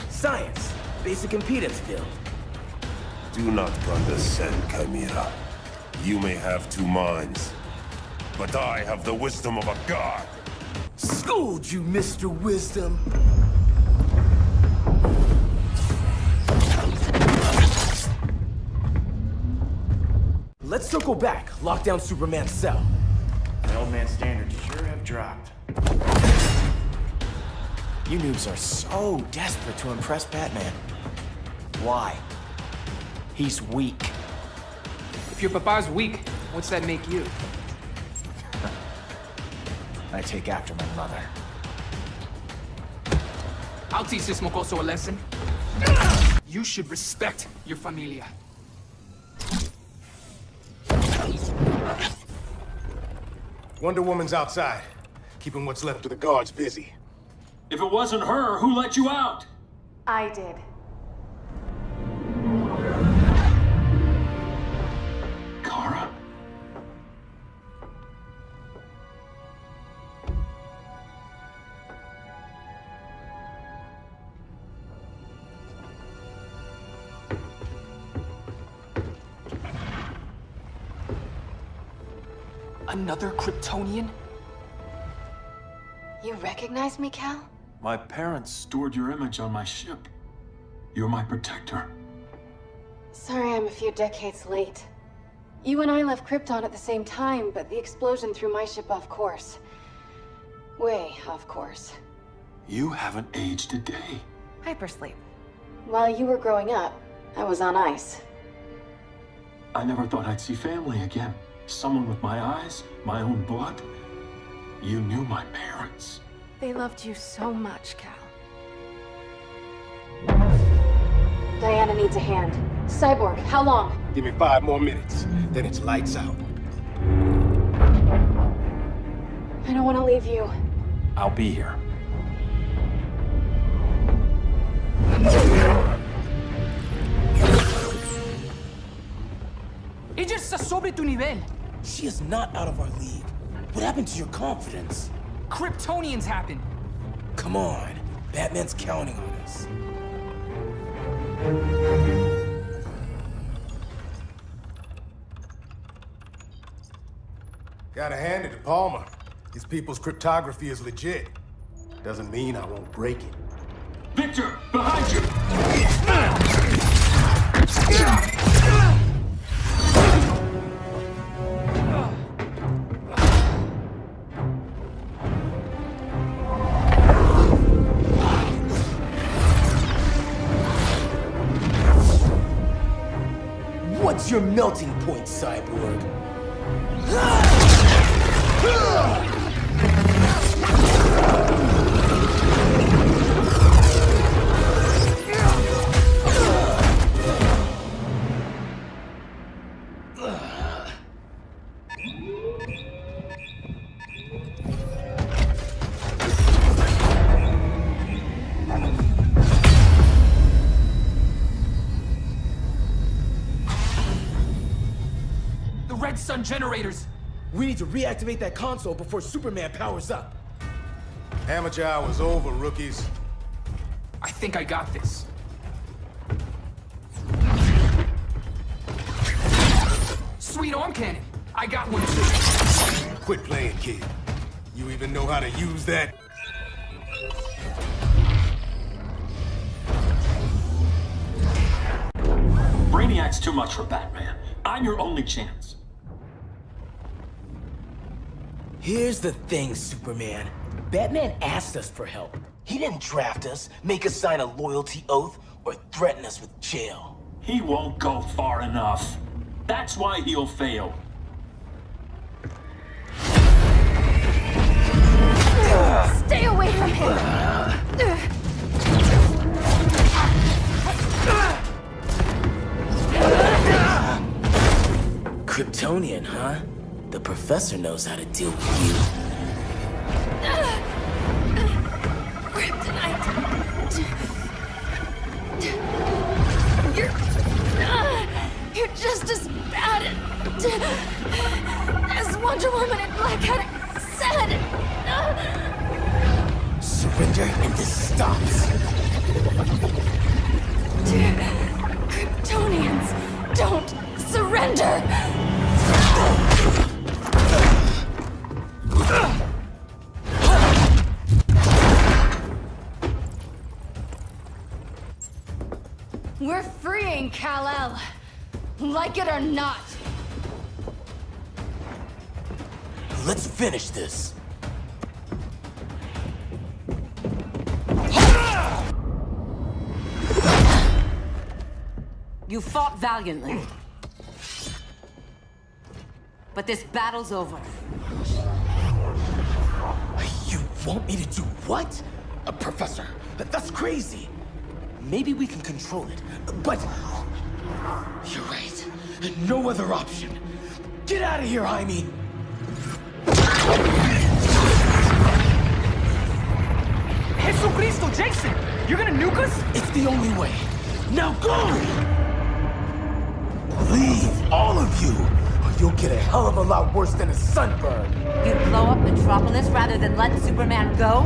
Science. Basic impedance field. Do not condescend, Chimera. You may have two minds, but I have the wisdom of a god. Schooled you, Mr. Wisdom. Let's circle back. Lock down Superman's cell. The old man's standards sure have dropped. You noobs are so desperate to impress Batman. Why? He's weak. If your papa's weak, what's that make you? I take after my mother. I'll teach this mocoso a lesson. You should respect your familia. Wonder Woman's outside, keeping what's left of the guards busy. If it wasn't her, who let you out? I did. Kara? Another Kryptonian? You recognize me, Cal? My parents stored your image on my ship. You're my protector. Sorry I'm a few decades late. You and I left Krypton at the same time, but the explosion threw my ship off course. Way off course. You haven't aged a day. Hypersleep. While you were growing up, I was on ice. I never thought I'd see family again. Someone with my eyes, my own blood. You knew my parents. They loved you so much, Cal. Diana needs a hand. Cyborg, how long? Give me 5 more minutes, then it's lights out. I don't want to leave you. I'll be here. Ella está sobre tu nivel. She is not out of our league. What happened to your confidence? Kryptonians happen. Come on. Batman's counting on us. Gotta hand it to Palmer. These people's cryptography is legit. Doesn't mean I won't break it. Victor, behind you! What's your melting point, Cyborg? Red Sun generators! We need to reactivate that console before Superman powers up. Amateur hour's over, rookies. I think I got this. Sweet arm cannon! I got one too. Quit playing, kid. You even know how to use that? Brainiac's too much for Batman. I'm your only chance. Here's the thing, Superman. Batman asked us for help. He didn't draft us, make us sign a loyalty oath, or threaten us with jail. He won't go far enough. That's why he'll fail. Stay away from him! Kryptonian, huh? The professor knows how to deal with you. Kryptonite! You're just as bad as Wonder Woman and Black Adam said! Surrender and this stops. Kryptonians don't surrender! We're freeing Kal-El, like it or not. Let's finish this. You fought valiantly. But this battle's over. You want me to do what? Professor, that's crazy. Maybe we can control it, but... You're right. No other option. Get out of here, Jaime! Jesucristo, Jason! You're gonna nuke us? It's the only way. Now go! Leave, all of you, or you'll get a hell of a lot worse than a sunburn. You'd blow up Metropolis rather than let Superman go?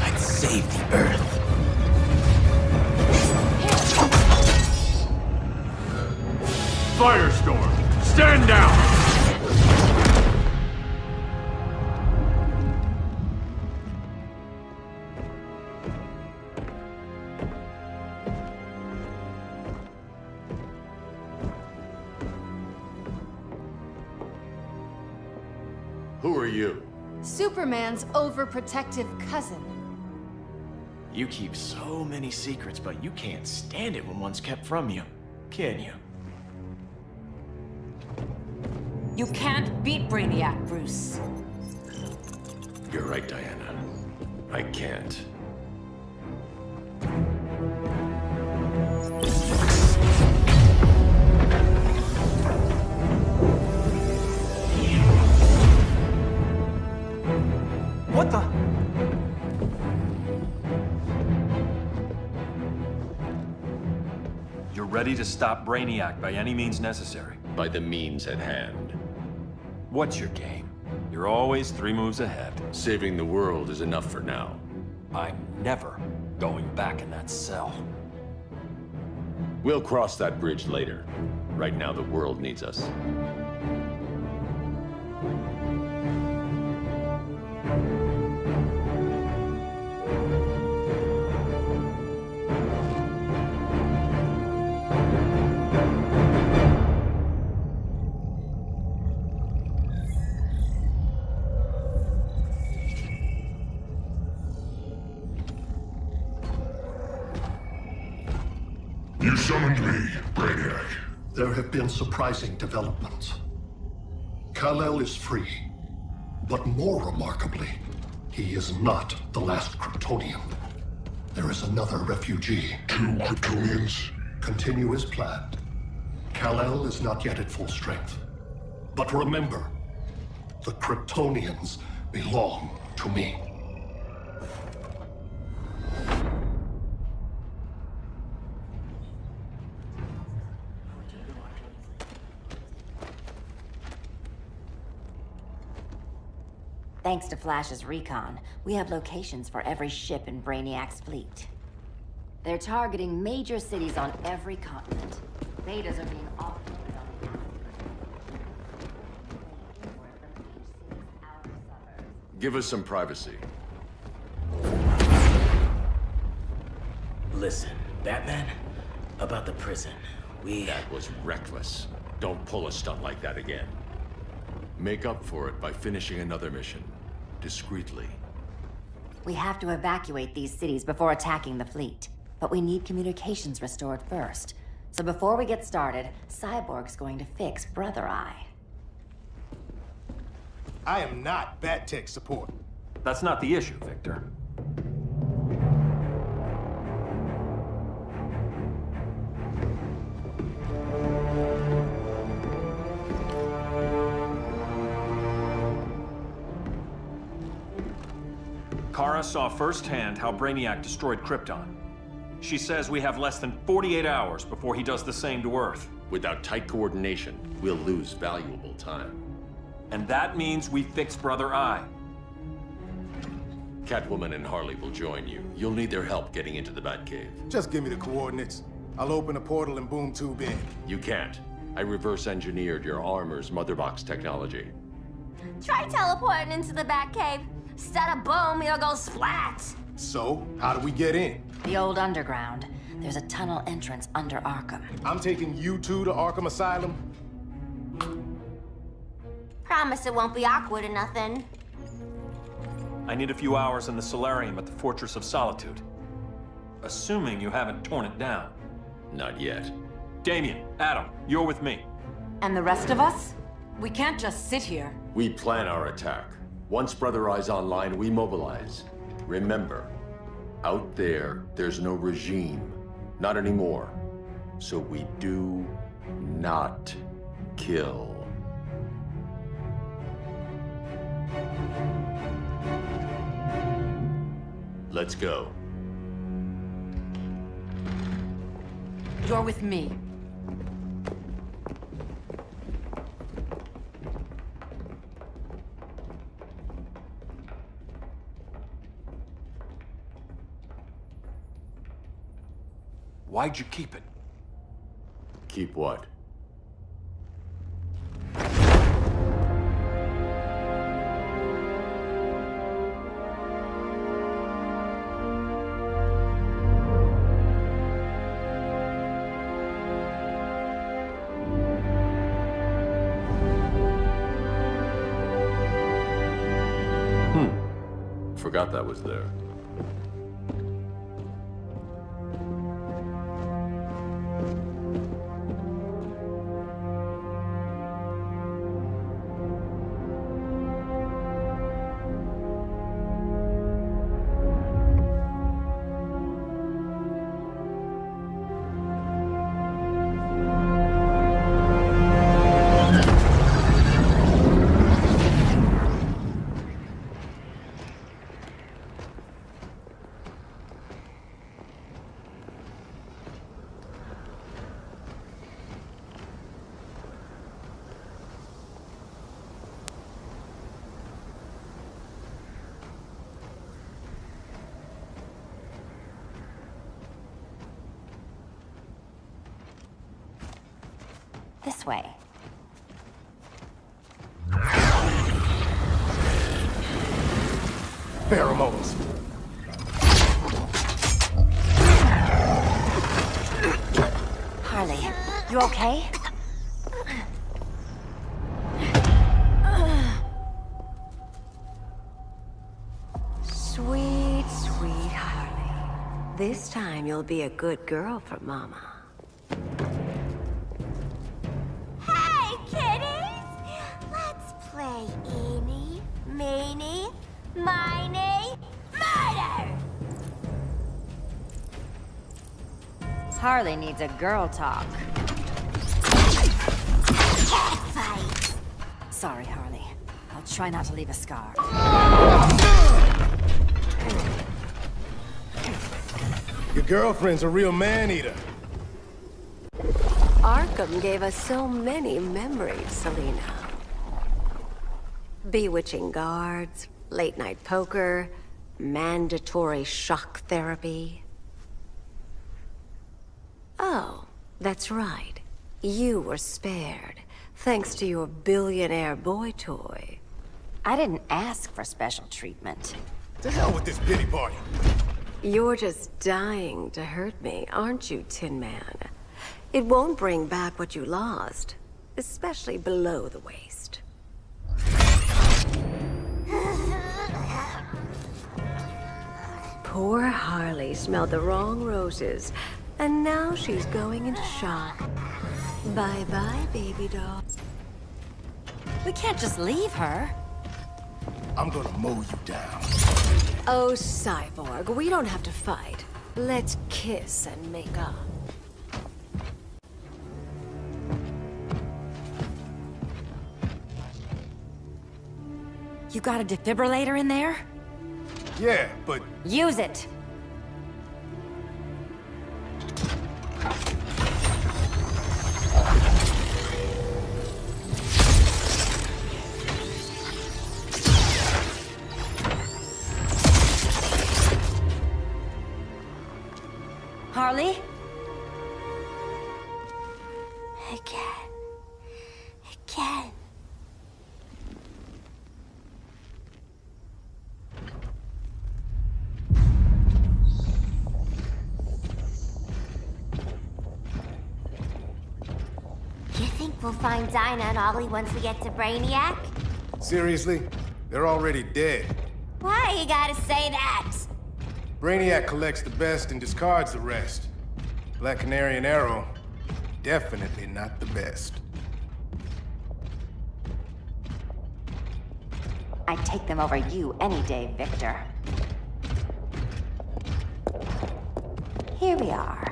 I'd save the Earth. Firestorm, stand down! Who are you? Superman's overprotective cousin. You keep so many secrets, but you can't stand it when one's kept from you, can you? You can't beat Brainiac, Bruce. You're right, Diana. I can't. What the? You're ready to stop Brainiac by any means necessary. By the means at hand. What's your game? You're always 3 moves ahead. Saving the world is enough for now. I'm never going back in that cell. We'll cross that bridge later. Right now, the world needs us. You summoned me, Brainiac. There have been surprising developments. Kal-El is free, but more remarkably, he is not the last Kryptonian. There is another refugee. 2 Kryptonians? Continue as planned. Kal-El is not yet at full strength. But remember, the Kryptonians belong to me. Thanks to Flash's recon, we have locations for every ship in Brainiac's fleet. They're targeting major cities on every continent. Betas are being offloaded on the Give us some privacy. Listen, Batman, about the prison, That was reckless. Don't pull a stunt like that again. Make up for it by finishing another mission. Discreetly. We have to evacuate these cities before attacking the fleet. But we need communications restored first. So before we get started, Cyborg's going to fix Brother Eye. I am not Bat Tech support. That's not the issue, Victor. Kara saw firsthand how Brainiac destroyed Krypton. She says we have less than 48 hours before he does the same to Earth. Without tight coordination, we'll lose valuable time. And that means we fix Brother Eye. Catwoman and Harley will join you. You'll need their help getting into the Batcave. Just give me the coordinates. I'll open a portal and boom tube in. You can't. I reverse engineered your armor's motherbox technology. Try teleporting into the Batcave. Instead of boom, you'll go splat. So, how do we get in? The old underground. There's a tunnel entrance under Arkham. I'm taking you two to Arkham Asylum. Promise it won't be awkward or nothing. I need a few hours in the solarium at the Fortress of Solitude. Assuming you haven't torn it down. Not yet. Damien, Adam, you're with me. And the rest of us? We can't just sit here. We plan our attack. Once Brother Eye's online, we mobilize. Remember, out there, there's no regime. Not anymore. So we do not kill. Let's go. You're with me. Why'd you keep it? Keep what? Forgot that was there. This way. Pheromones. Harley, you okay? Sweet, sweet Harley. This time you'll be a good girl for Mama. Hey, kiddies! Let's play eeny, meeny, miny, murder! Harley needs a girl talk. Cat fight! Sorry, Harley. I'll try not to leave a scar. Your girlfriend's a real man-eater. Arkham gave us so many memories, Selina. Bewitching guards, late-night poker, mandatory shock therapy. Oh, that's right. You were spared, thanks to your billionaire boy toy. I didn't ask for special treatment. To hell with this pity party. You're just dying to hurt me, aren't you, Tin Man? It won't bring back what you lost, especially below the waist. Poor Harley smelled the wrong roses, and now she's going into shock. Bye-bye, baby doll. We can't just leave her. I'm gonna mow you down. Oh, Cyborg, we don't have to fight. Let's kiss and make up. You got a defibrillator in there? Yeah, but... Use it! Harley? Again. Again. You think we'll find Dinah and Ollie once we get to Brainiac? Seriously? They're already dead. Why you gotta say that? Brainiac collects the best and discards the rest. Black Canary and Arrow, definitely not the best. I'd take them over you any day, Victor. Here we are.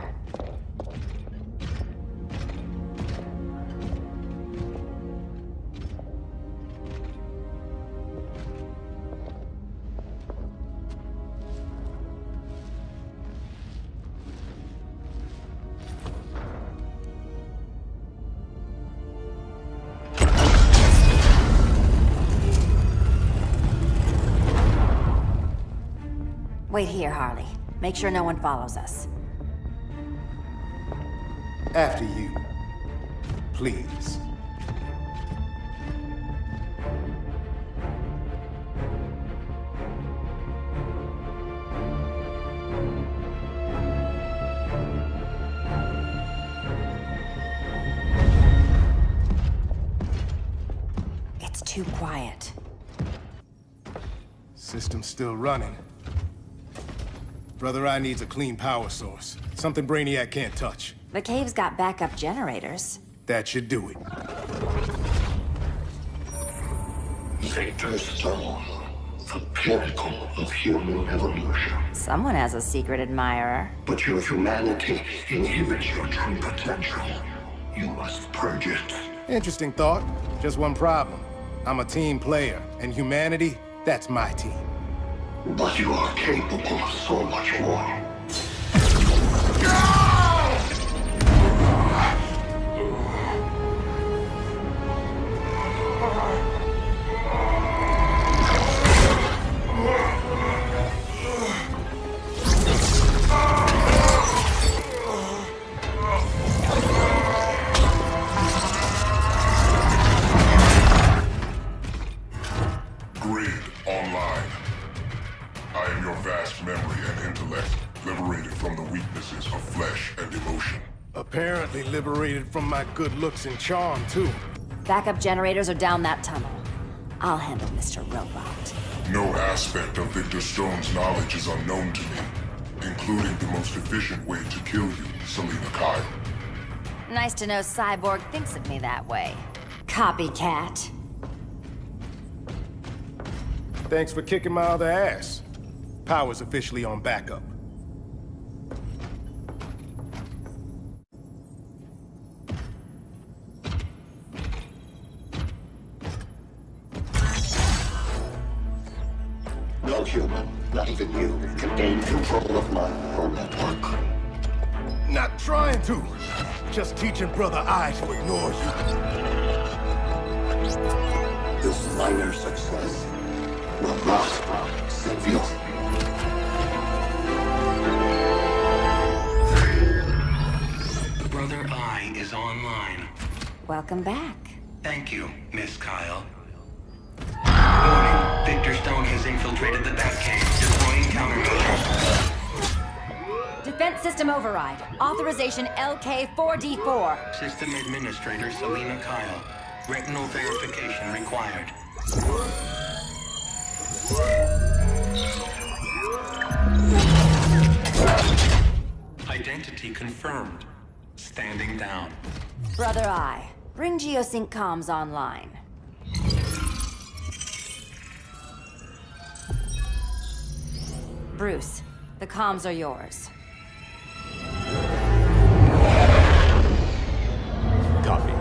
Wait here, Harley. Make sure no one follows us. After you. Please. It's too quiet. System's still running. Brother Eye needs a clean power source. Something Brainiac can't touch. The cave's got backup generators. That should do it. Victor's Stone, the pinnacle of human evolution. Someone has a secret admirer. But your humanity inhibits your true potential. You must purge it. Interesting thought. Just one problem. I'm a team player, and humanity, that's my team. But you are capable of so much more. Grid online. I am your vast memory and intellect, liberated from the weaknesses of flesh and emotion. Apparently liberated from my good looks and charm, too. Backup generators are down that tunnel. I'll handle Mr. Robot. No aspect of Victor Stone's knowledge is unknown to me, including the most efficient way to kill you, Selina Kyle. Nice to know Cyborg thinks of me that way. Copycat. Thanks for kicking my other ass. Power's officially on backup. No human, not even you, can gain control of my neural network. Not trying to. Just teaching Brother Eye to ignore you. This minor success will not save you. Brother Eye is online. Welcome back. Thank you, Miss Kyle. Warning, Victor Stone has infiltrated the Batcave, deploying countermeasures. Defense system override. Authorization LK4D4. System Administrator Selina Kyle. Retinal verification required. Identity confirmed. Standing down. Brother Eye, bring Geosync comms online. Bruce, the comms are yours. Copy.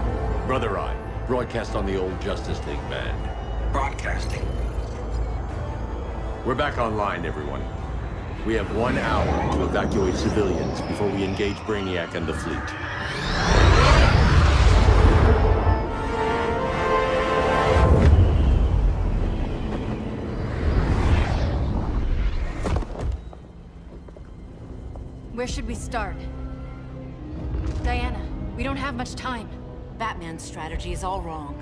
Brother Eye, broadcast on the old Justice League band. Broadcasting. We're back online, everyone. We have 1 hour to evacuate civilians before we engage Brainiac and the fleet. Where should we start? Diana, we don't have much time. Batman's strategy is all wrong.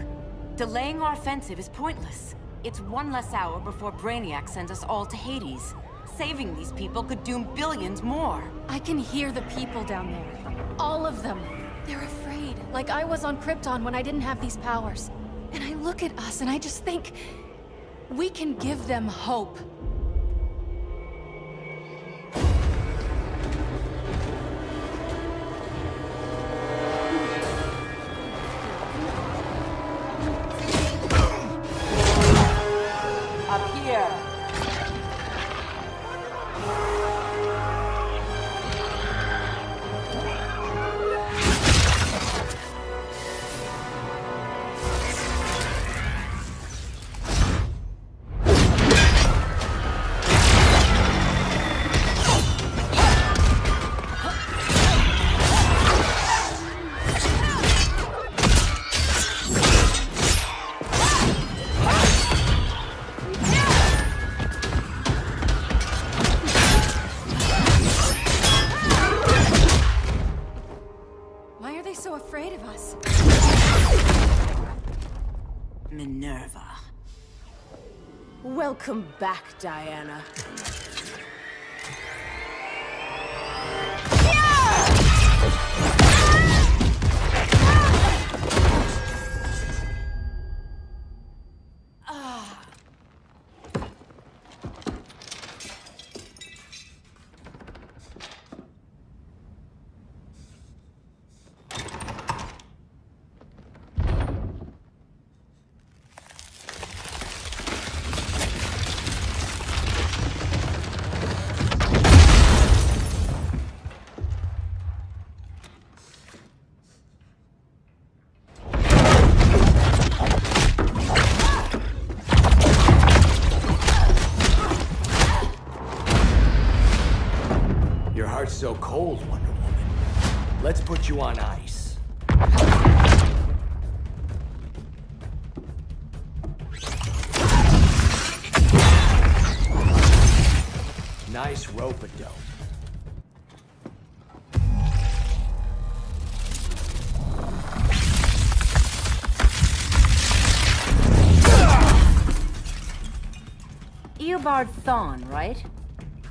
Delaying our offensive is pointless. It's one less hour before Brainiac sends us all to Hades. Saving these people could doom billions more. I can hear the people down there. All of them. They're afraid, like I was on Krypton when I didn't have these powers. And I look at us and I just think, we can give them hope. Up here. Minerva. Welcome back, Diana. So cold, Wonder Woman. Let's put you on ice. Nice rope-a-dope. Eobard Thawne, right?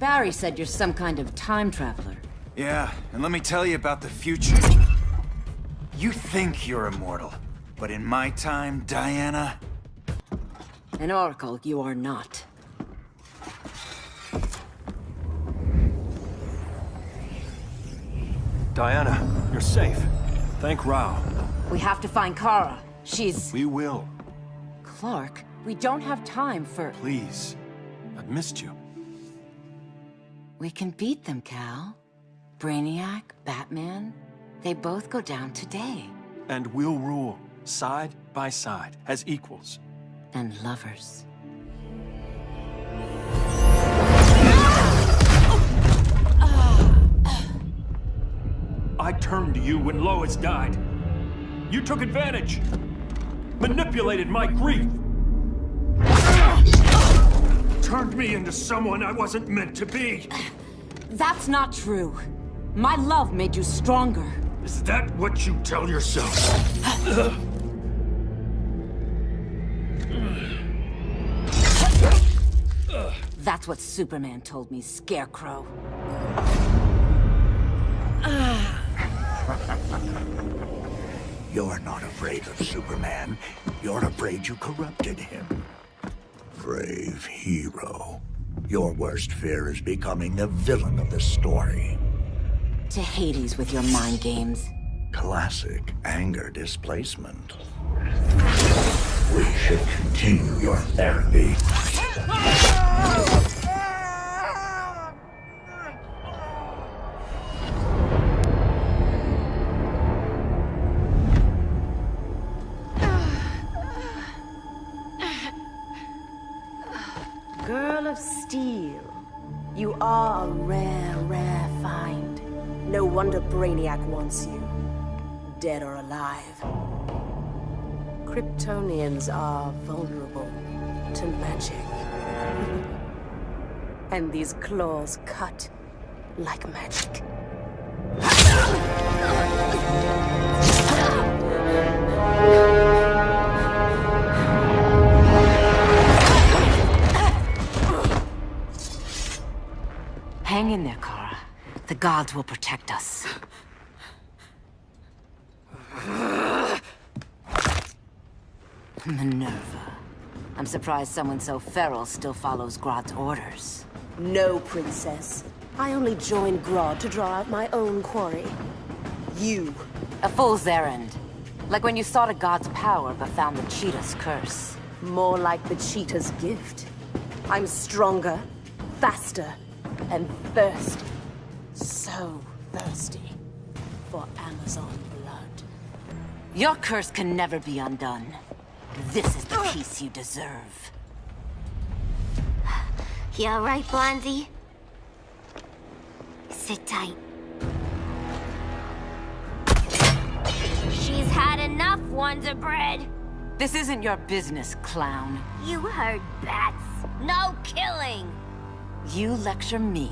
Barry said you're some kind of time traveler. Yeah, and let me tell you about the future. You think you're immortal, but in my time, Diana... An oracle, you are not. Diana, you're safe. Thank Rao. We have to find Kara. She's... We will. Clark, we don't have time for... Please. I've missed you. We can beat them, Cal. Brainiac, Batman, they both go down today. And we'll rule, side by side, as equals. And lovers. I turned to you when Lois died. You took advantage. Manipulated my grief. Turned me into someone I wasn't meant to be. That's not true. My love made you stronger. Is that what you tell yourself? That's what Superman told me, Scarecrow. You're not afraid of Superman. You're afraid you corrupted him. Brave hero. Your worst fear is becoming the villain of the story. To Hades with your mind games. Classic anger displacement. We should continue your therapy. Girl of Steel. You are a rare, rare find. No wonder Brainiac wants you. Dead or alive. Kryptonians are vulnerable to magic. And these claws cut like magic. Hang in there, Kara. The gods will protect us. Minerva. I'm surprised someone so feral still follows Grodd's orders. No, Princess. I only joined Grodd to draw out my own quarry. You. A fool's errand. Like when you sought a god's power but found the cheetah's curse. More like the cheetah's gift. I'm stronger, faster, and thirsty. So thirsty for Amazon blood. Your curse can never be undone. This is the peace you deserve. You all right, Blondie? Sit tight. She's had enough, Wonder Bread. This isn't your business, clown. You heard bats. No killing. You lecture me.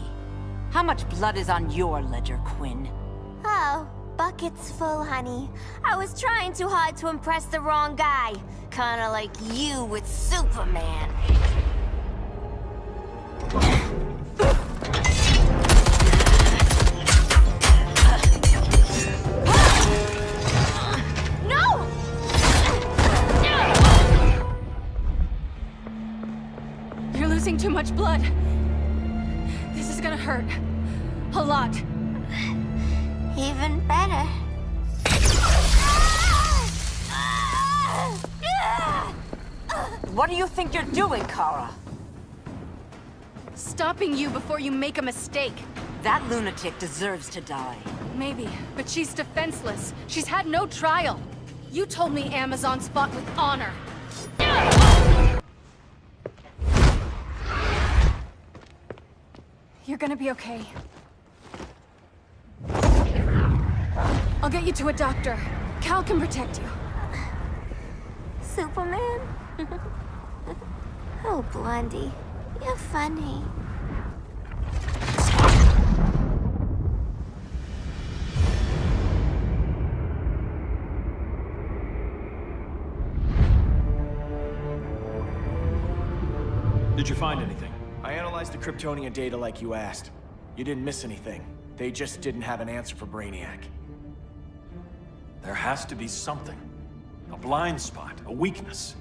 How much blood is on your ledger, Quinn? Oh, bucket's full, honey. I was trying too hard to impress the wrong guy. Kinda like you with Superman. No! You're losing too much blood. This is gonna hurt. A lot. Even better. What do you think you're doing, Kara? Stopping you before you make a mistake. That lunatic deserves to die. Maybe, but she's defenseless. She's had no trial. You told me Amazons fought with honor. You're gonna be okay. I'll get you to a doctor. Cal can protect you. Superman? Oh, Blondie, you're funny. Did you find anything? I analyzed the Kryptonian data like you asked. You didn't miss anything. They just didn't have an answer for Brainiac. There has to be something. A blind spot, a weakness.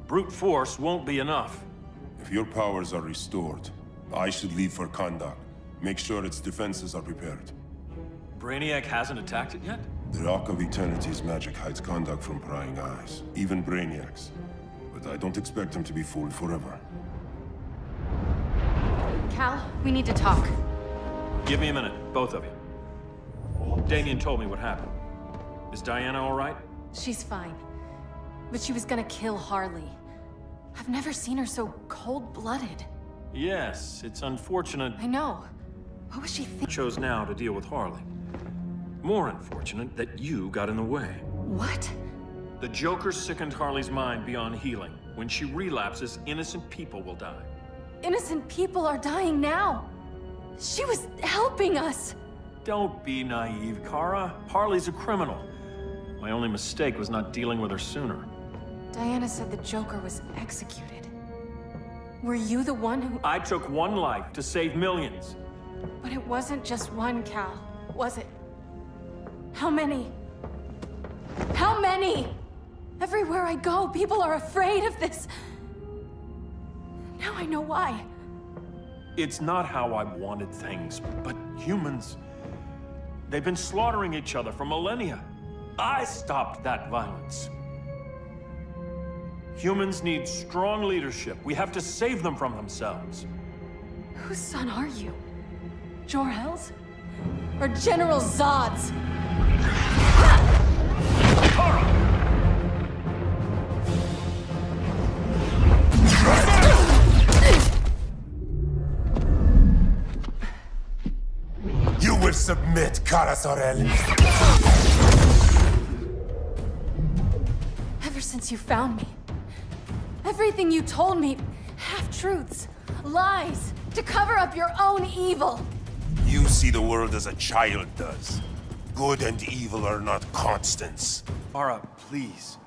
Brute force won't be enough. If your powers are restored, I should leave for Kahndaq. Make sure its defenses are prepared. Brainiac hasn't attacked it yet? The Ark of Eternity's magic hides Kahndaq from prying eyes, even Brainiac's. But I don't expect him to be fooled forever. Cal, we need to talk. Give me a minute, both of you. Damien told me what happened. Is Diana all right? She's fine. But she was gonna kill Harley. I've never seen her so cold-blooded. Yes, it's unfortunate. I know. What was she thinking? Chose now to deal with Harley. More unfortunate that you got in the way. What? The Joker sickened Harley's mind beyond healing. When she relapses, innocent people will die. Innocent people are dying now. She was helping us. Don't be naive, Kara. Harley's a criminal. My only mistake was not dealing with her sooner. Diana said the Joker was executed. Were you the one who... I took one life to save millions. But it wasn't just one, Cal, was it? How many? How many? Everywhere I go, people are afraid of this. Now I know why. It's not how I wanted things, but humans... They've been slaughtering each other for millennia. I stopped that violence. Humans need strong leadership. We have to save them from themselves. Whose son are you? Jor-El's? Or General Zod's? You will submit, Kara Zor-El. Ever since you found me, everything you told me, half-truths, lies, to cover up your own evil. You see the world as a child does. Good and evil are not constants. Kara, please.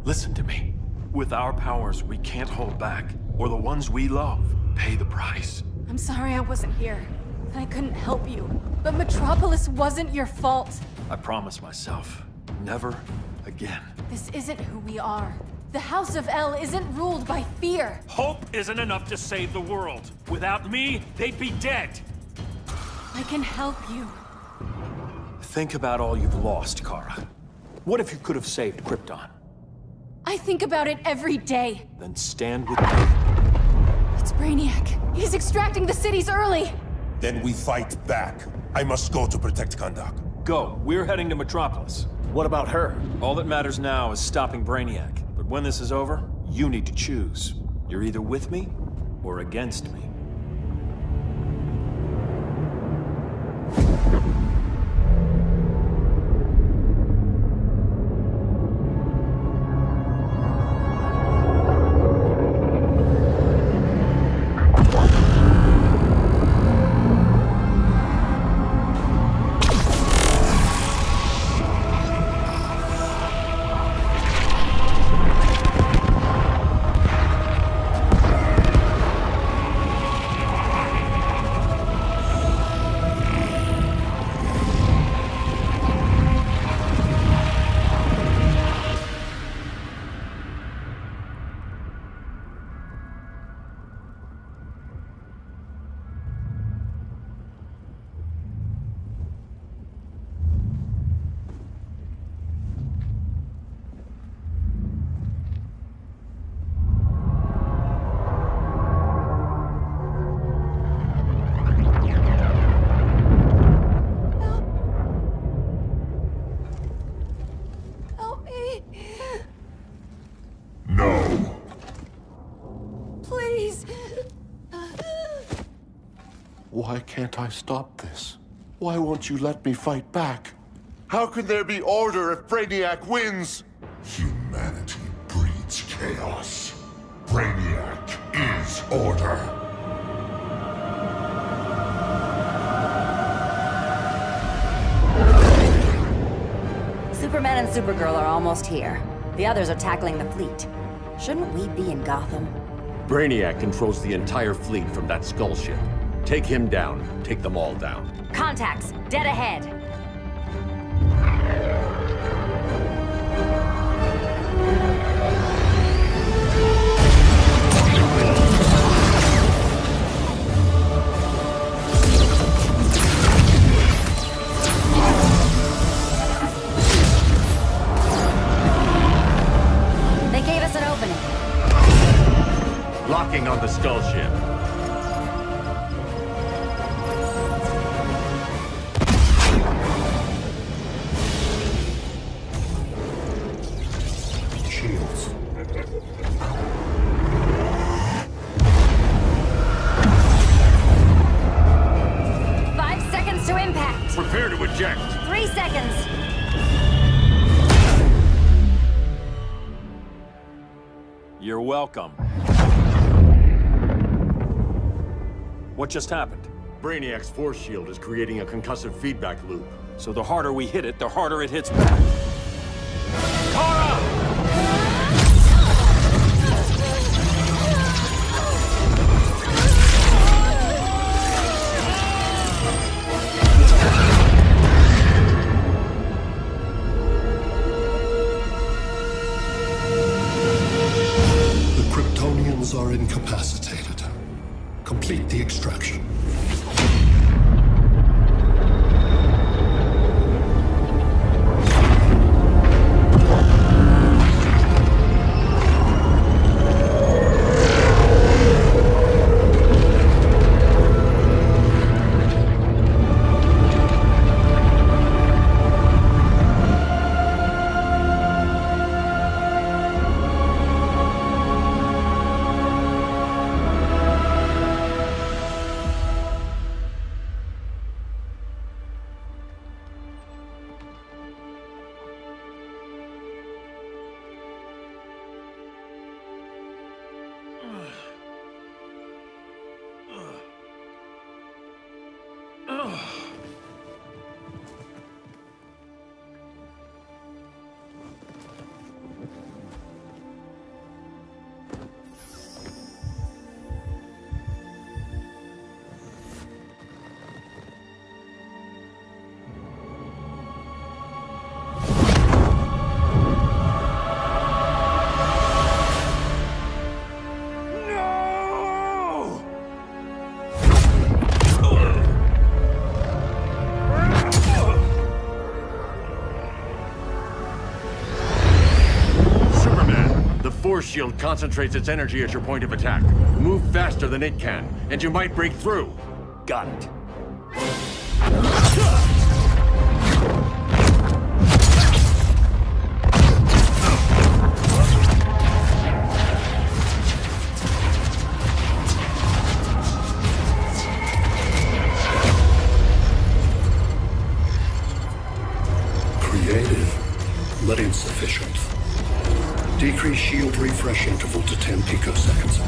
Listen to me. With our powers, we can't hold back, or the ones we love pay the price. I'm sorry I wasn't here, and I couldn't help you. But Metropolis wasn't your fault. I promise myself, never again. This isn't who we are. The House of El isn't ruled by fear. Hope isn't enough to save the world. Without me, they'd be dead. I can help you. Think about all you've lost, Kara. What if you could have saved Krypton? I think about it every day. Then stand with me. It's Brainiac. He's extracting the cities early. Then we fight back. I must go to protect Kahndaq. Go. We're heading to Metropolis. What about her? All that matters now is stopping Brainiac. But when this is over, you need to choose. You're either with me or against me. No. Please. Why can't I stop this? Why won't you let me fight back? How can there be order if Brainiac wins? Humanity breeds chaos. Brainiac is order. Superman and Supergirl are almost here. The others are tackling the fleet. Shouldn't we be in Gotham? Brainiac controls the entire fleet from that skull ship. Take him down. Take them all down. Contacts, dead ahead. They gave us an opening. Locking on the skull ship. Shields. 5 seconds to impact. Prepare to eject. 3 seconds. You're welcome. What just happened? Brainiac's force shield is creating a concussive feedback loop. So the harder we hit it, the harder it hits back. Kara! The Kryptonians are incapacitated. Complete the extraction. Force shield concentrates its energy at your point of attack. Move faster than it can, and you might break through. Got it. Creative, but insufficient. Decrease shield refresh interval to 10 picoseconds.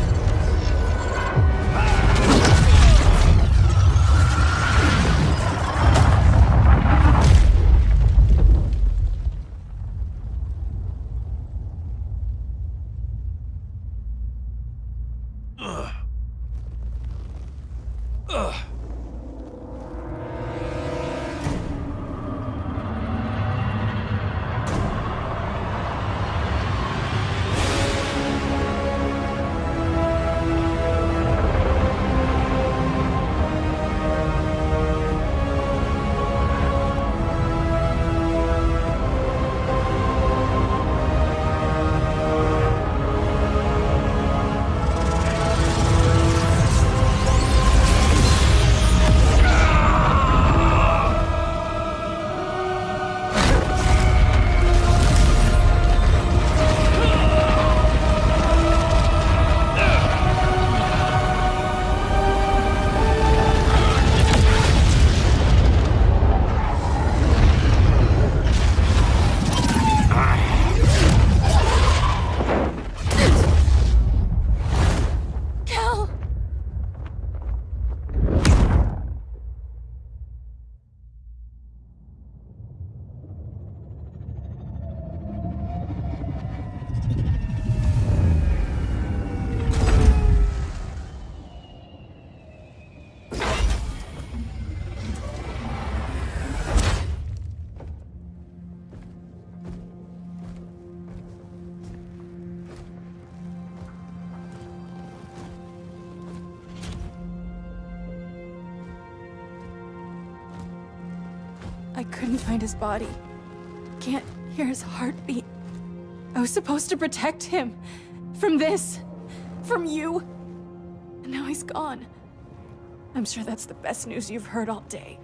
couldn't find his body. Can't hear his heartbeat. I was supposed to protect him. From this. From you. And now he's gone. I'm sure that's the best news you've heard all day.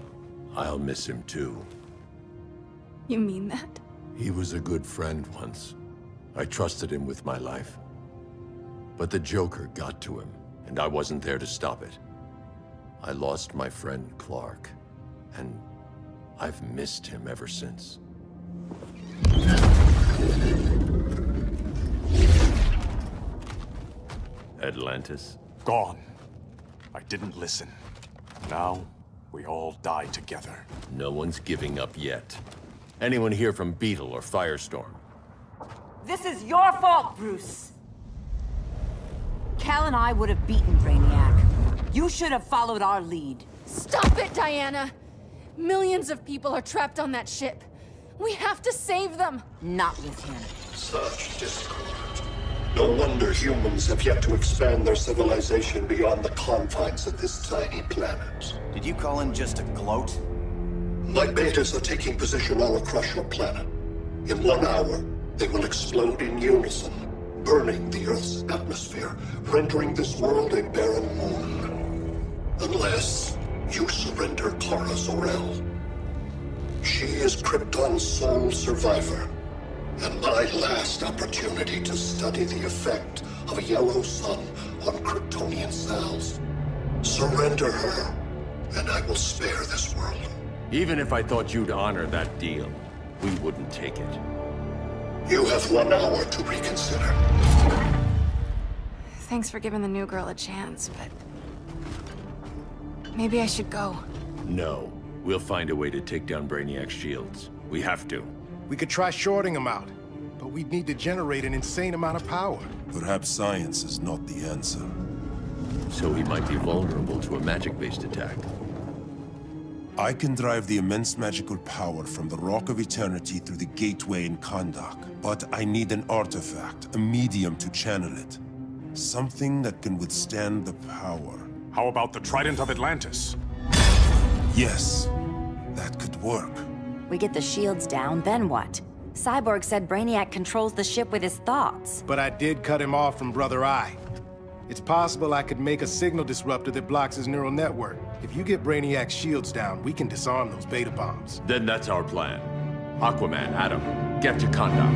I'll miss him too. You mean that? He was a good friend once. I trusted him with my life. But the Joker got to him, and I wasn't there to stop it. I lost my friend Clark, and I've missed him ever since. Atlantis? Gone. I didn't listen. Now, we all die together. No one's giving up yet. Anyone here from Beetle or Firestorm? This is your fault, Bruce. Cal and I would have beaten Brainiac. You should have followed our lead. Stop it, Diana! Millions of people are trapped on that ship. We have to save them! Not with him. Such discord. No wonder humans have yet to expand their civilization beyond the confines of this tiny planet. Did you call in just to gloat? My betas are taking position all across your planet. In 1 hour, they will explode in unison, burning the Earth's atmosphere, rendering this world a barren moon. Unless you surrender Kara Zor-El. She is Krypton's sole survivor, and my last opportunity to study the effect of a yellow sun on Kryptonian cells. Surrender her, and I will spare this world. Even if I thought you'd honor that deal, we wouldn't take it. You have 1 hour to reconsider. Thanks for giving the new girl a chance, but... maybe I should go. No. We'll find a way to take down Brainiac's shields. We have to. We could try shorting him out, but we'd need to generate an insane amount of power. Perhaps science is not the answer. So he might be vulnerable to a magic-based attack. I can drive the immense magical power from the Rock of Eternity through the gateway in Kahndaq, but I need an artifact, a medium to channel it. Something that can withstand the power. How about the Trident of Atlantis? Yes, that could work. We get the shields down, then what? Cyborg said Brainiac controls the ship with his thoughts. But I did cut him off from Brother Eye. It's possible I could make a signal disruptor that blocks his neural network. If you get Brainiac's shields down, we can disarm those beta bombs. Then that's our plan. Aquaman, Adam, get to Kahndaq.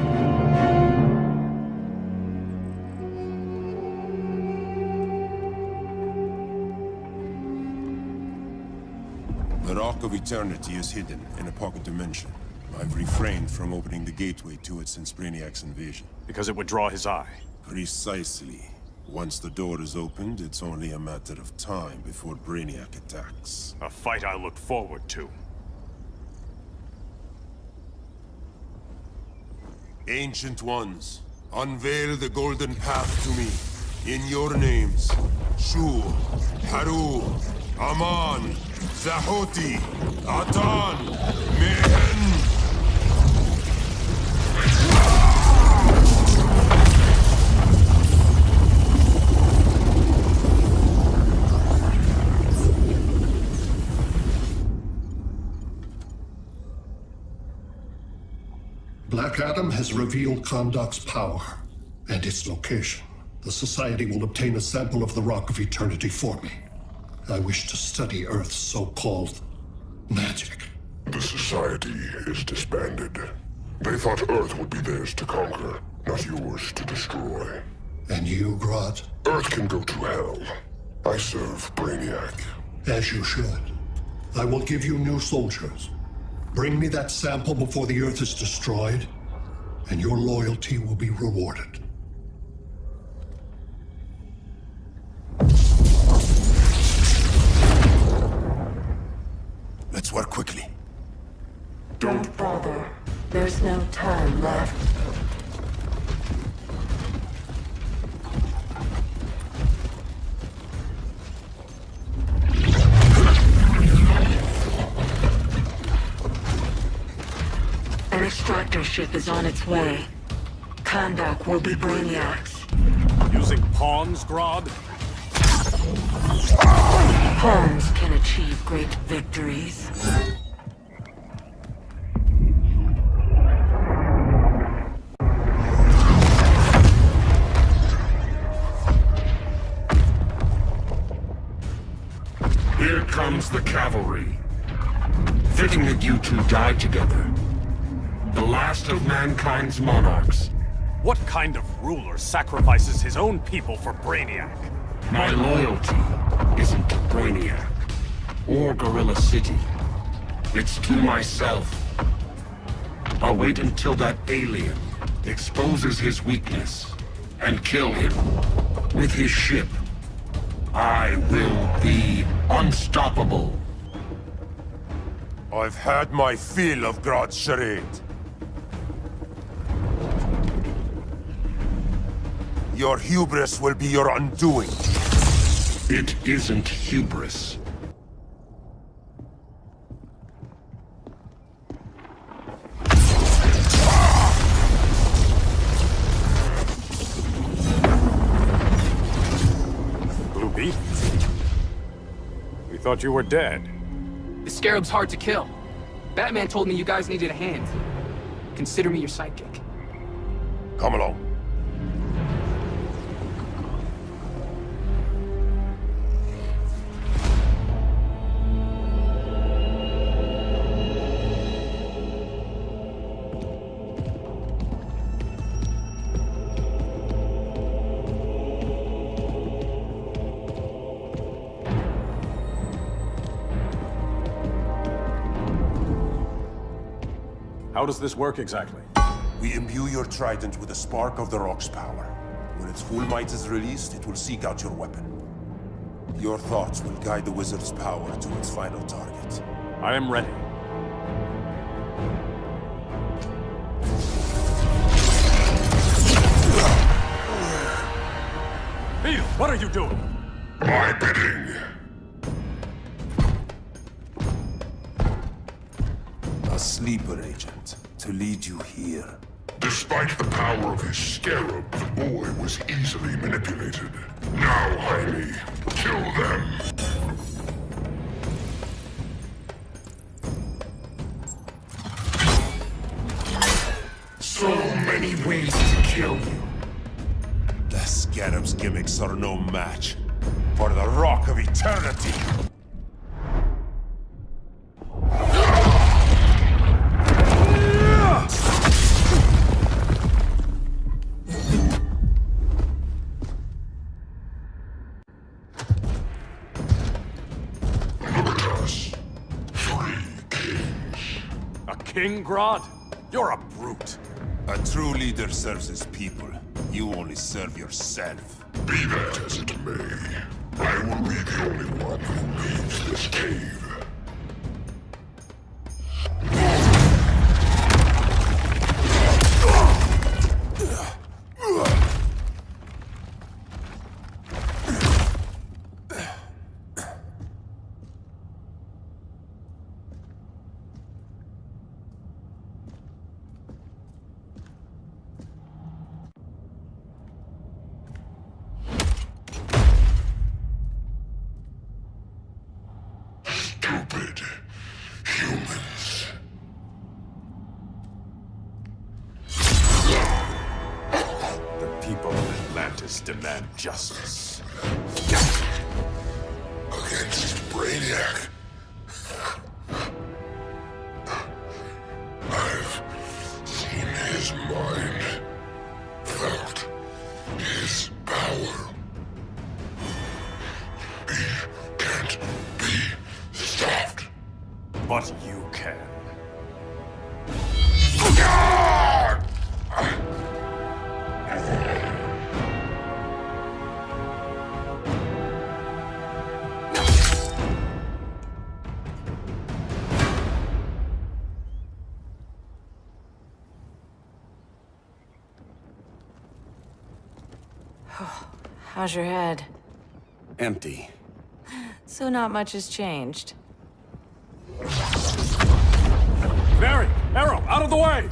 The Rock of Eternity is hidden in a pocket dimension. I've refrained from opening the gateway to it since Brainiac's invasion. Because it would draw his eye. Precisely. Once the door is opened, it's only a matter of time before Brainiac attacks. A fight I look forward to. Ancient Ones, unveil the golden path to me. In your names, Shul, Haru, Aman, Zahoti, Atan, Mehen! Black Adam has revealed Kahndaq's power and its location. The Society will obtain a sample of the Rock of Eternity for me. I wish to study Earth's so-called magic. The Society is disbanded. They thought Earth would be theirs to conquer, not yours to destroy. And you, Grodd? Earth can go to hell. I serve Brainiac. As you should. I will give you new soldiers. Bring me that sample before the Earth is destroyed, and your loyalty will be rewarded. Let's work quickly. Don't bother. There's no time left. An extractor ship is on its way. Kahndaq will be Brainiac's. Using pawns, Grodd? Pawns can achieve great victories. was the cavalry. Fitting that you two died together. The last of mankind's monarchs. What kind of ruler sacrifices his own people for Brainiac? My loyalty isn't to Brainiac or Gorilla City. It's to myself. I'll wait until that alien exposes his weakness and kill him with his ship. I will be unstoppable. I've had my fill of Grodd's charade. Your hubris will be your undoing. It isn't hubris. Blue Beetle? We thought you were dead. The Scarab's hard to kill. Batman told me you guys needed a hand. Consider me your sidekick. Come along. How does this work exactly? We imbue your trident with a spark of the Rock's power. When its full might is released, it will seek out your weapon. Your thoughts will guide the wizard's power to its final target. I am ready. Beetle, what are you doing? My bidding. A sleeper agent to lead you here. Despite the power of his scarab, the boy was easily manipulated. Now, Jaime, kill them. So many ways to kill you. The scarab's gimmicks are no match for the Rock of Eternity. King Grodd? You're a brute. A true leader serves his people. You only serve yourself. Be that as it may, I will be the only one who leaves this cave. Stupid humans. The people of Atlantis demand justice. Against Brainiac. I've seen his mind, felt his power. He can't be stopped. But you can. How's your head? Empty. So not much has changed. Barry! Arrow! Out of the way!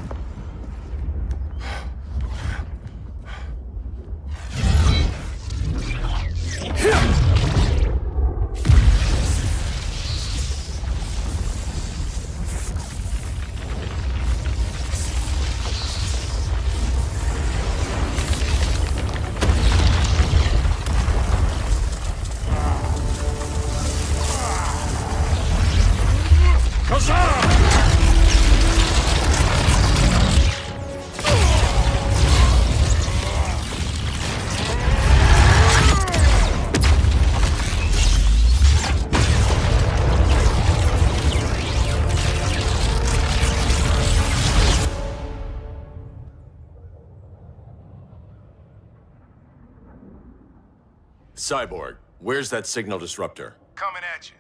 Cyborg, where's that signal disruptor? Coming at you.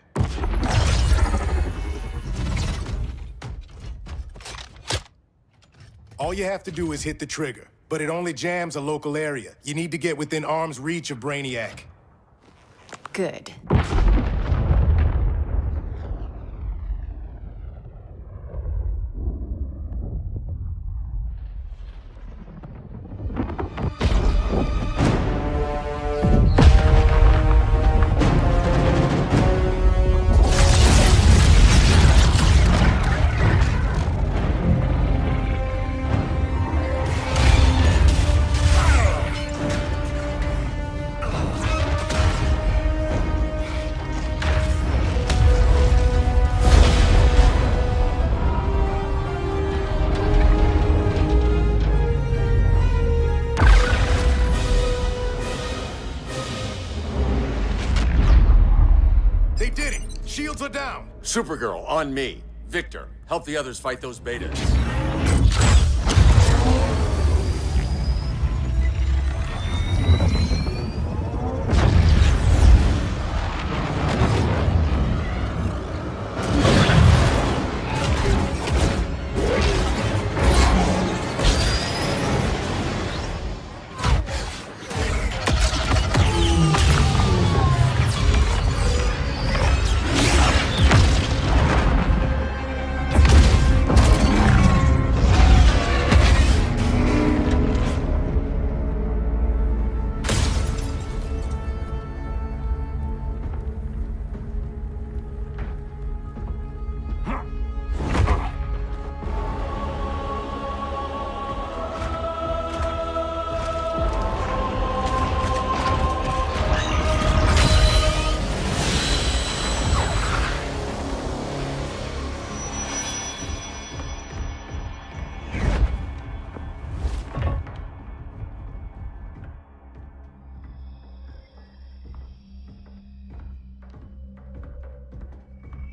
All you have to do is hit the trigger, but it only jams a local area. You need to get within arm's reach of Brainiac. Good. They did it! Shields are down! Supergirl, on me. Victor, help the others fight those betas.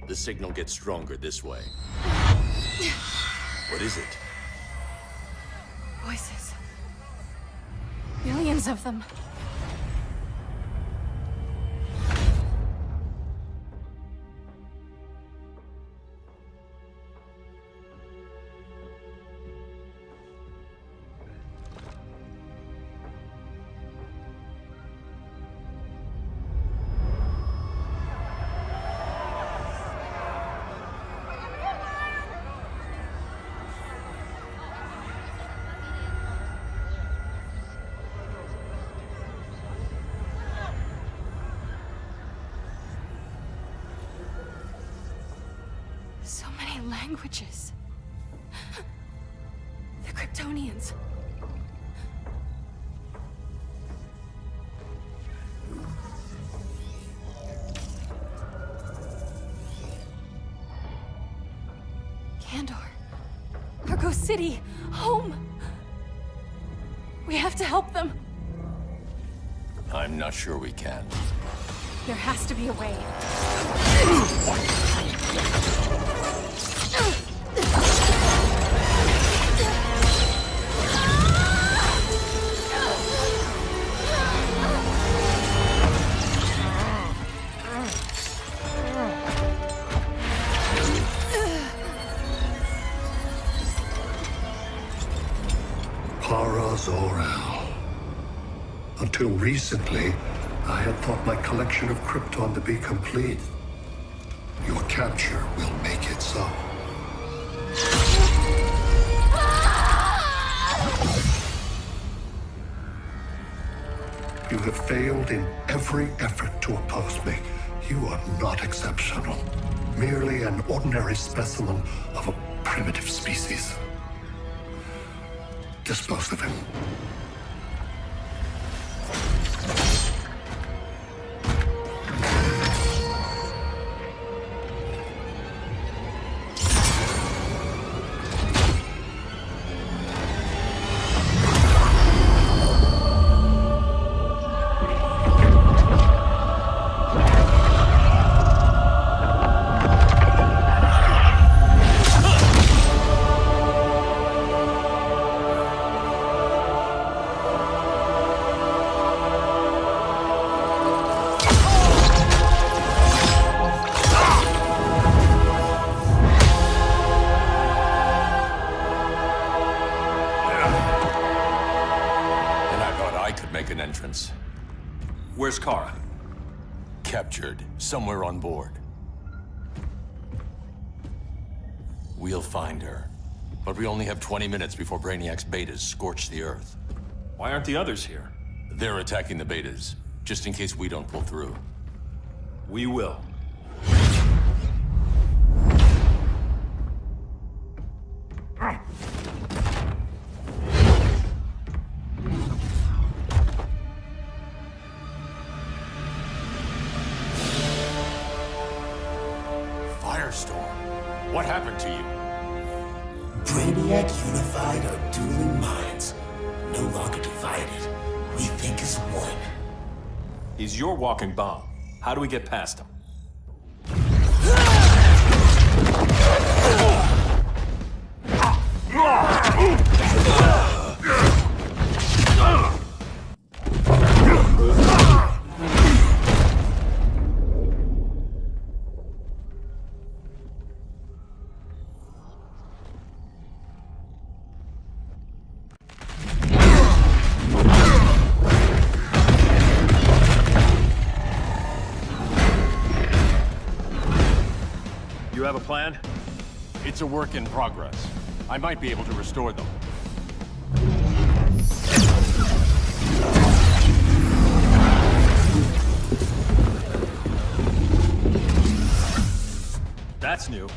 The signal gets stronger this way. What is it? Voices. Millions of them. So many languages. The Kryptonians. Kandor. Argo City. Home. We have to help them. I'm not sure we can. There has to be a way. Kara Zor-El. Until recently, I had thought my collection of Krypton to be complete. Your capture will make it so. You have failed in every effort to oppose me. You are not exceptional. Merely an ordinary specimen of a primitive species. Dispose of him. Where's Kara? Captured, somewhere on board. We'll find her. But we only have 20 minutes before Brainiac's betas scorch the Earth. Why aren't the others here? They're attacking the betas, just in case we don't pull through. We will. Firestorm, what happened to you? Brainiac unified our dueling minds. No longer divided. We think as one. He's your walking bomb. How do we get past him? You have a plan? It's a work in progress. I might be able to restore them. That's new.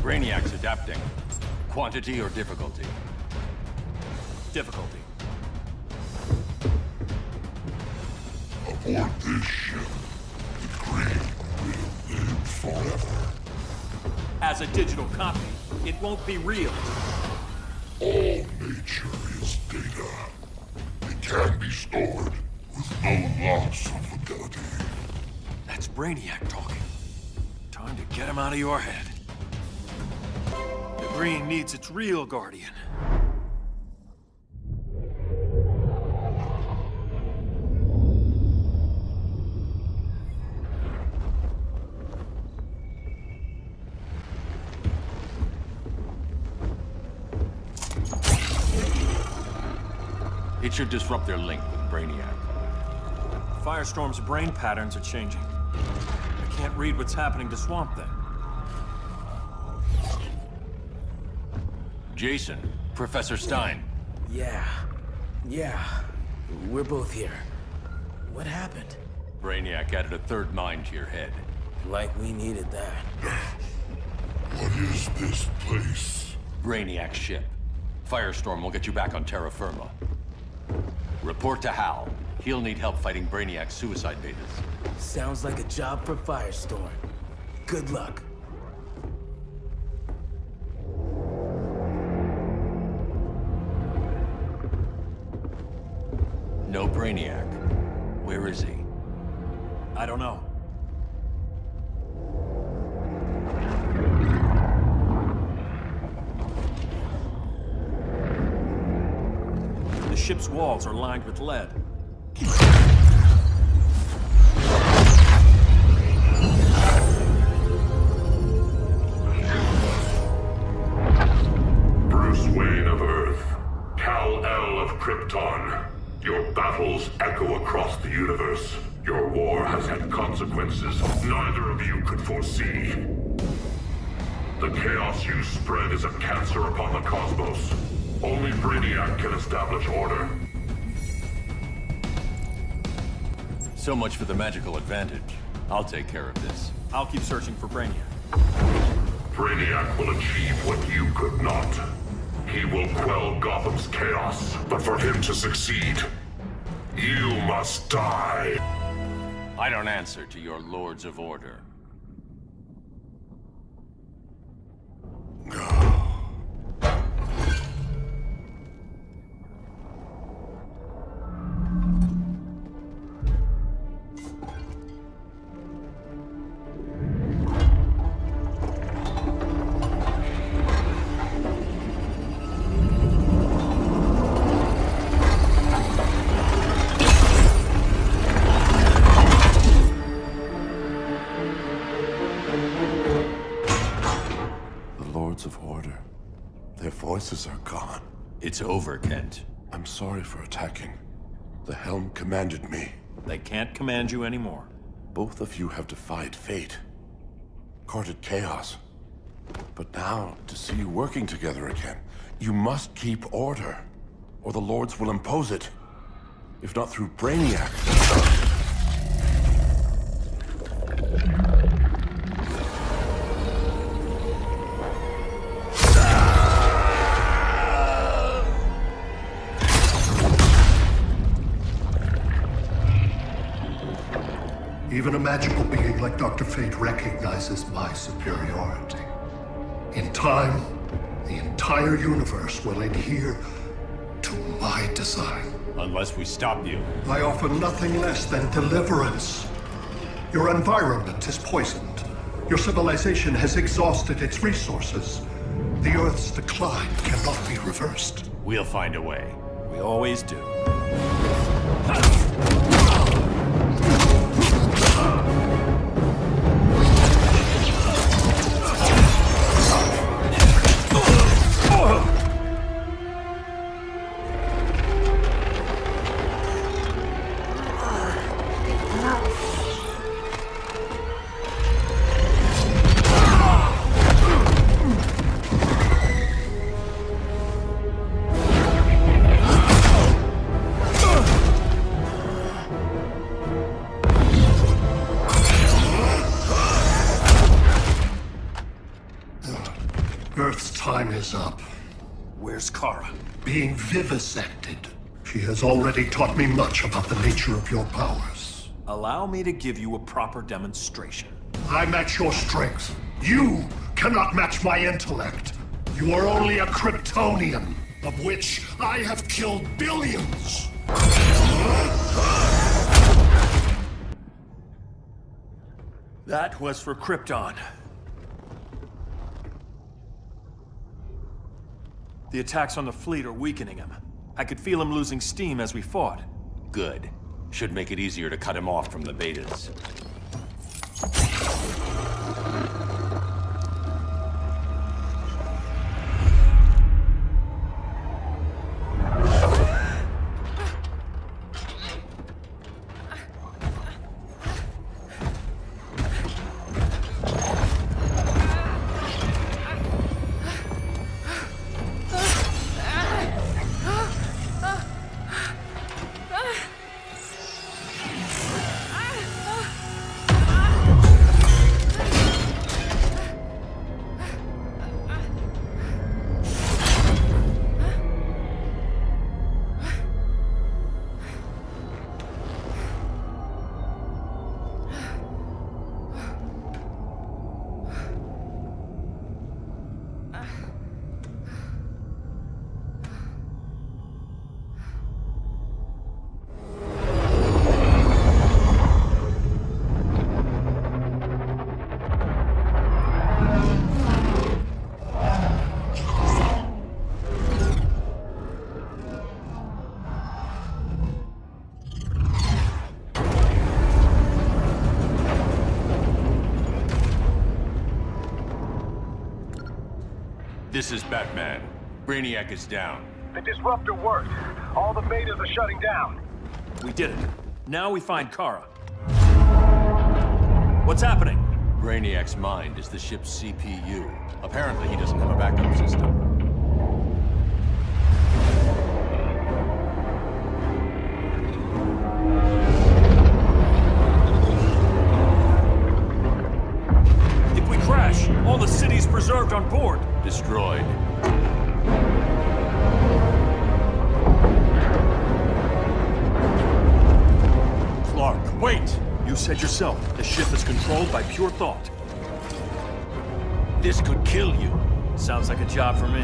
Brainiac's adapting. Quantity or difficulty? Difficulty. Aboard this ship, the Green will live forever. As a digital copy, it won't be real. All nature is data. It can be stored with no loss of fidelity. That's Brainiac talking. Time to get him out of your head. The Green needs its real guardian. It should disrupt their link with Brainiac. Firestorm's brain patterns are changing. I can't read what's happening to Swamp Thing. Jason, Professor Stein. Yeah. We're both here. What happened? Brainiac added a third mind to your head. Like we needed that. What is this place? Brainiac's ship. Firestorm will get you back on terra firma. Report to Hal. He'll need help fighting Brainiac's suicide betas. Sounds like a job for Firestorm. Good luck. No Brainiac. Where is he? I don't know. The ship's walls are lined with lead. Bruce Wayne of Earth, Kal-El of Krypton. Your battles echo across the universe. Your war has had consequences neither of you could foresee. The chaos you spread is a cancer upon the cosmos. Only Brainiac can establish order. So much for the magical advantage. I'll take care of this. I'll keep searching for Brainiac. Brainiac will achieve what you could not. He will quell Gotham's chaos, but for him to succeed, you must die. I don't answer to your Lords of Order. Their voices are gone. It's over, Kent. I'm sorry for attacking. The Helm commanded me. They can't command you anymore. Both of you have defied fate, courted chaos. But now, to see you working together again, you must keep order, or the Lords will impose it. If not through Brainiac. Even a magical being like Dr. Fate recognizes my superiority. In time, the entire universe will adhere to my design. Unless we stop you. I offer nothing less than deliverance. Your environment is poisoned. Your civilization has exhausted its resources. The Earth's decline cannot be reversed. We'll find a way. We always do. Earth's time is up. Where's Kara? Being vivisected. She has already taught me much about the nature of your powers. Allow me to give you a proper demonstration. I match your strength. You cannot match my intellect. You are only a Kryptonian, of which I have killed billions. That was for Krypton. The attacks on the fleet are weakening him. I could feel him losing steam as we fought. Good. Should make it easier to cut him off from the betas. This is Batman. Brainiac is down. The disruptor worked. All the betas are shutting down. We did it. Now we find Kara. What's happening? Brainiac's mind is the ship's CPU. Apparently he doesn't have a backup system. If we crash, all the city's preserved on board. Destroyed. Clark, wait! You said yourself, the ship is controlled by pure thought. This could kill you. Sounds like a job for me.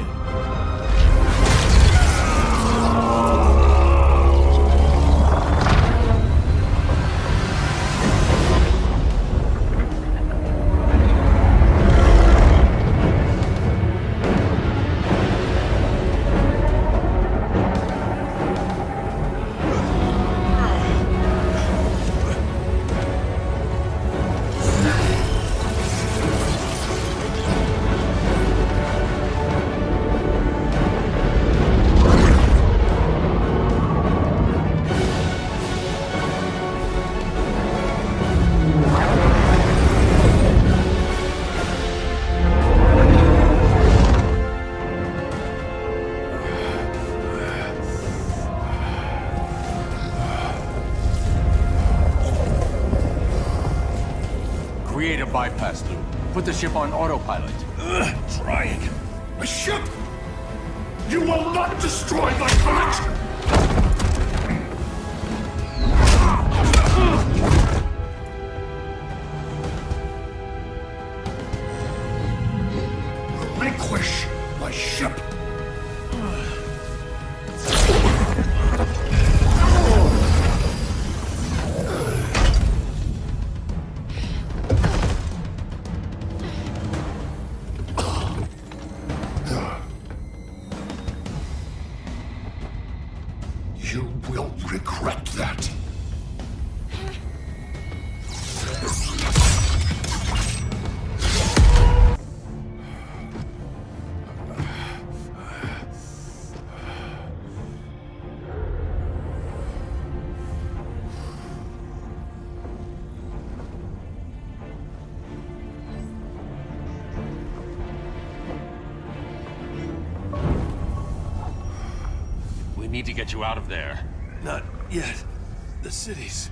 bypass loop. Put the ship on autopilot. Trying. My ship! You will not destroy my collection! Relinquish my ship! You will regret that. We need to get you out of there. Not yet. The cities.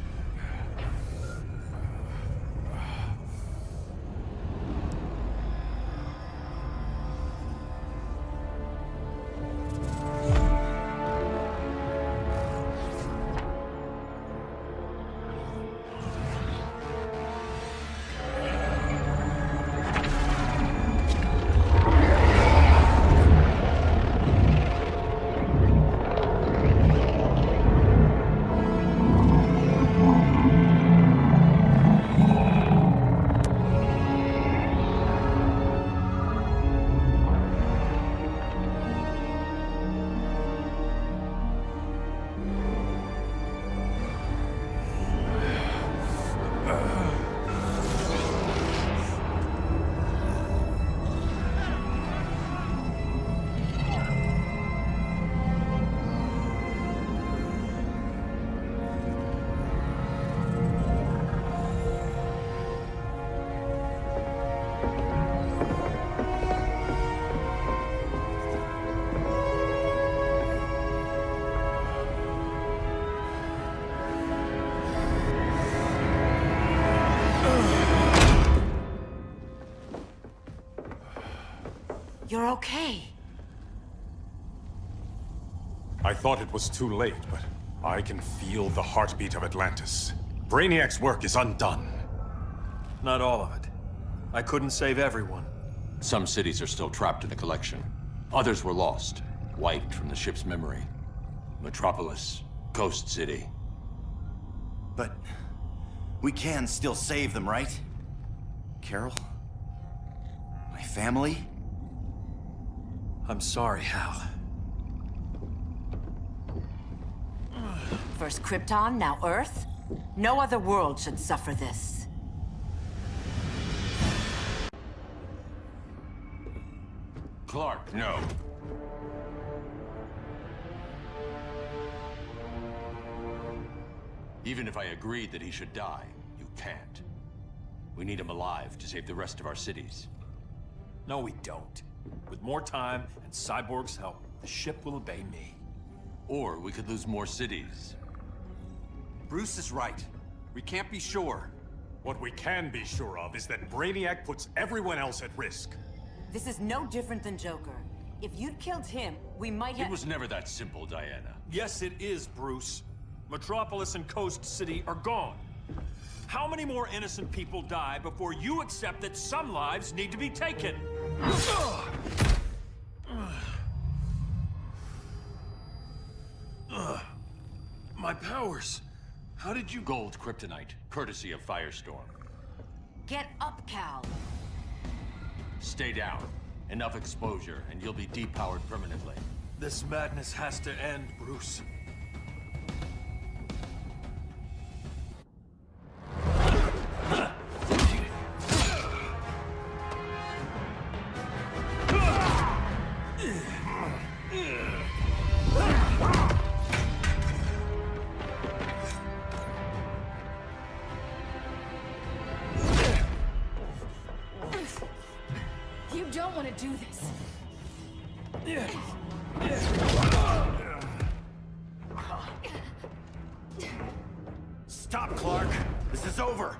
You're okay. I thought it was too late, but I can feel the heartbeat of Atlantis. Brainiac's work is undone. Not all of it. I couldn't save everyone. Some cities are still trapped in the collection. Others were lost, wiped from the ship's memory. Metropolis, Coast City. But we can still save them, right? Carol? My family? I'm sorry, Hal. First Krypton, now Earth? No other world should suffer this. Clark, no. Even if I agreed that he should die, you can't. We need him alive to save the rest of our cities. No, we don't. With more time and Cyborg's help, the ship will obey me. Or we could lose more cities. Bruce is right. We can't be sure. What we can be sure of is that Brainiac puts everyone else at risk. This is no different than Joker. If you'd killed him, we might have— It was never that simple, Diana. Yes, it is, Bruce. Metropolis and Coast City are gone. How many more innocent people die before you accept that some lives need to be taken? My powers. How did you— Gold kryptonite, courtesy of Firestorm. Get up, Cal. Stay down. Enough exposure, and you'll be depowered permanently. This madness has to end, Bruce. You don't want to do this. Stop, Clark. This is over.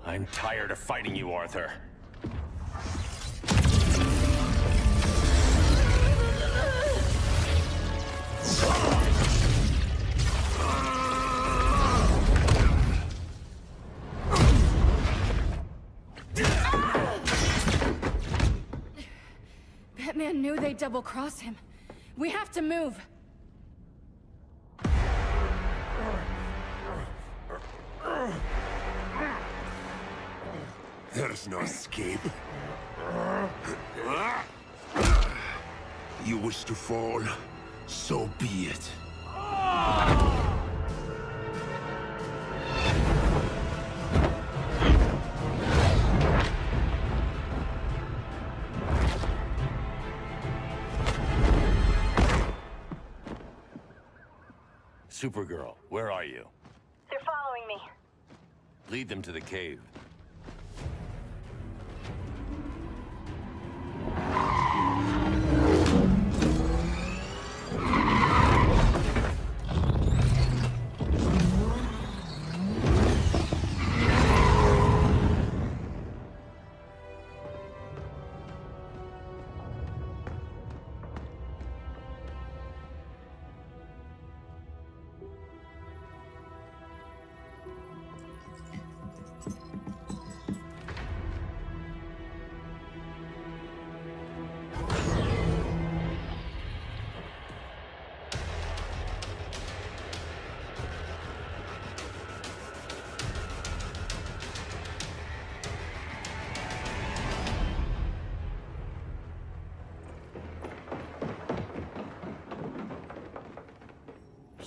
I'm tired of fighting you, Arthur. Batman knew they'd double-cross him. We have to move. There's no escape. You wish to fall, so be it. Supergirl, where are you? They're following me. Lead them to the cave.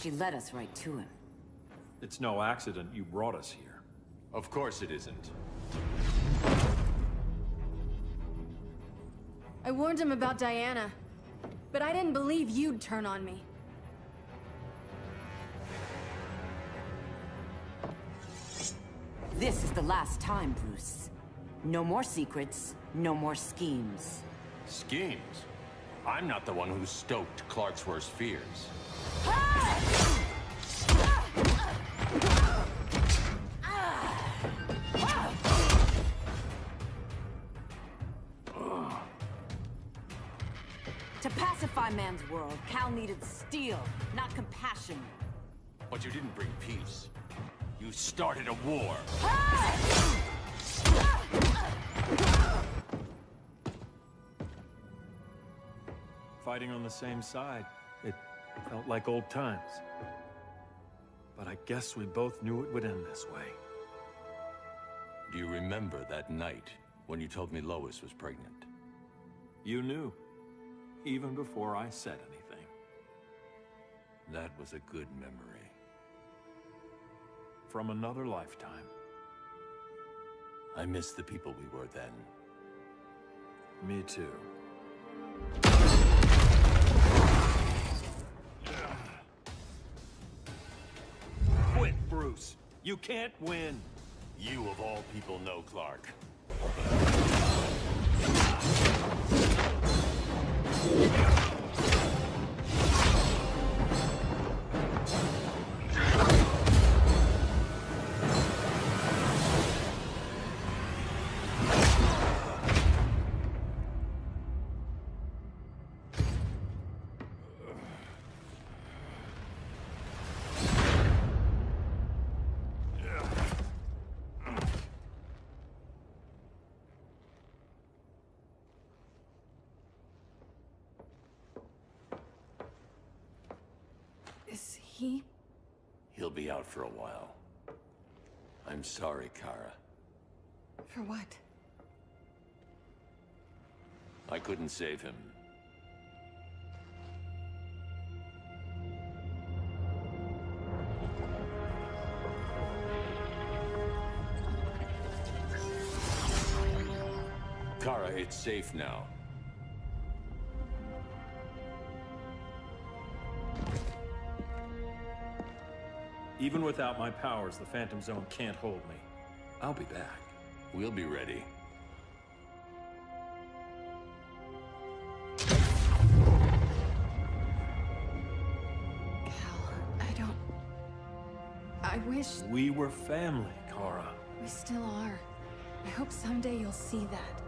She led us right to him. It's no accident you brought us here. Of course it isn't. I warned him about Diana, but I didn't believe you'd turn on me. This is the last time, Bruce. No more secrets, no more schemes. Schemes? I'm not the one who stoked Clark's worst fears. To pacify man's world, Cal needed steel, not compassion. But you didn't bring peace. You started a war. Fighting on the same side, it felt like old times. But I guess we both knew it would end this way. Do you remember that night when you told me Lois was pregnant? You knew, even before I said anything. That was a good memory. From another lifetime. I miss the people we were then. Me too. Quit, Bruce. You can't win. You of all people know Clark. Is he? He'll be out for a while. I'm sorry, Kara. For what? I couldn't save him. Kara, it's safe now. Even without my powers, the Phantom Zone can't hold me. I'll be back. We'll be ready. I wish We were family, Kara. we still are. I hope someday you'll see that.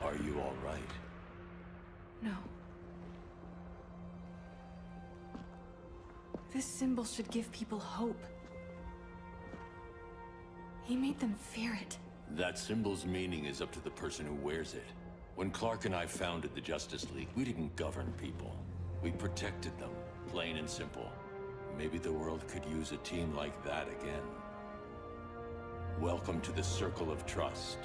Are you all right? No. This symbol should give people hope. He made them fear it. That symbol's meaning is up to the person who wears it. When Clark and I founded the Justice League, we didn't govern people. We protected them, plain and simple. Maybe the world could use a team like that again. Welcome to the Circle of Trust.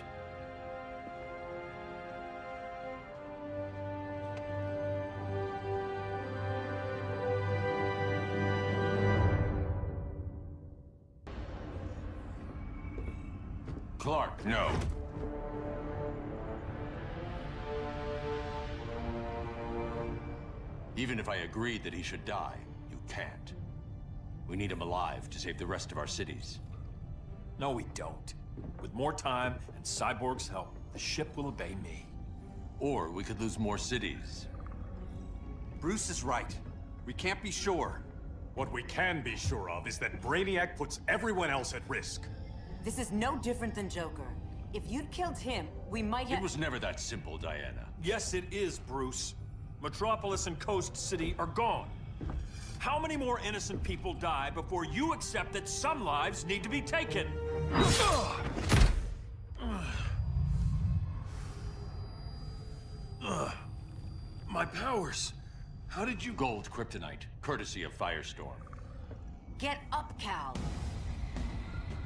Clark, no. Even if I agreed that he should die, you can't. We need him alive to save the rest of our cities. No, we don't. With more time and Cyborg's help, the ship will obey me. Or we could lose more cities. Bruce is right. We can't be sure. What we can be sure of is that Brainiac puts everyone else at risk. This is no different than Joker. If you'd killed him, we might have— It was never that simple, Diana. Yes, it is, Bruce. Metropolis and Coast City are gone. How many more innocent people die before you accept that some lives need to be taken? My powers. How did you— Gold kryptonite, courtesy of Firestorm. Get up, Cal.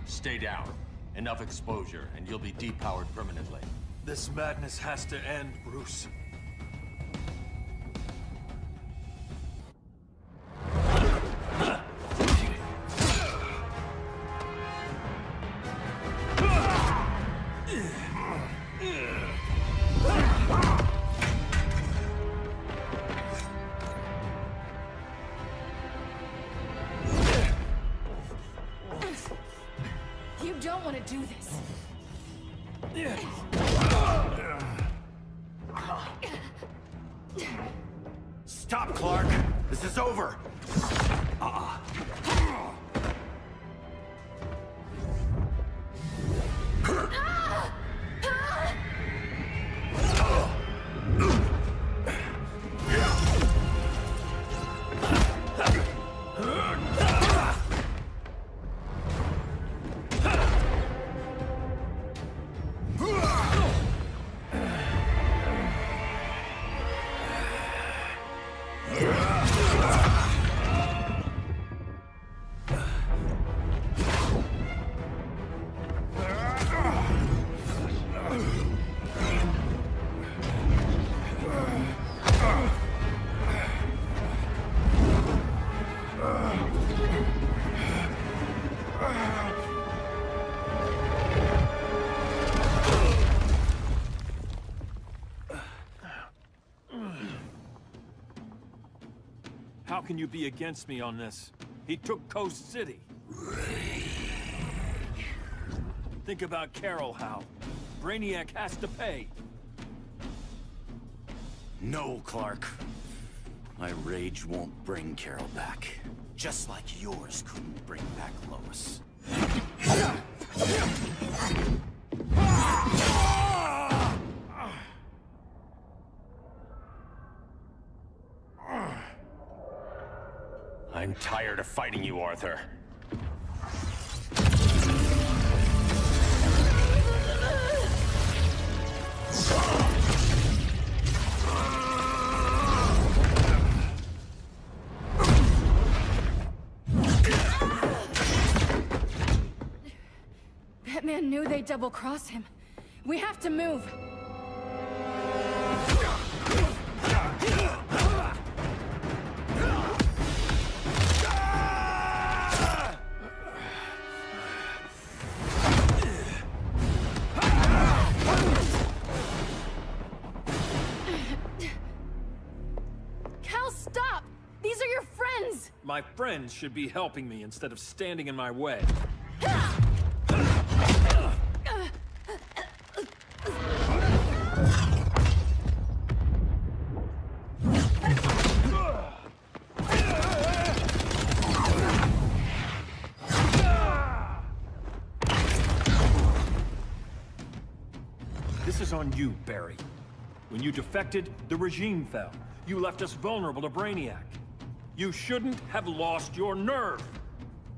Stay down. Enough exposure, and you'll be depowered permanently. This madness has to end, Bruce. You don't want to do this. Stop, Clark! This is over! How can you be against me on this? He took Coast City. Think about Carol, Hal. Brainiac has to pay. No, Clark. My rage won't bring Carol back. Just like yours couldn't bring back Lois. I'm tired of fighting you, Arthur. Batman knew they'd double-cross him. We have to move. My friends should be helping me instead of standing in my way. This is on you, Barry. When you defected, the regime fell. You left us vulnerable to Brainiac. You shouldn't have lost your nerve.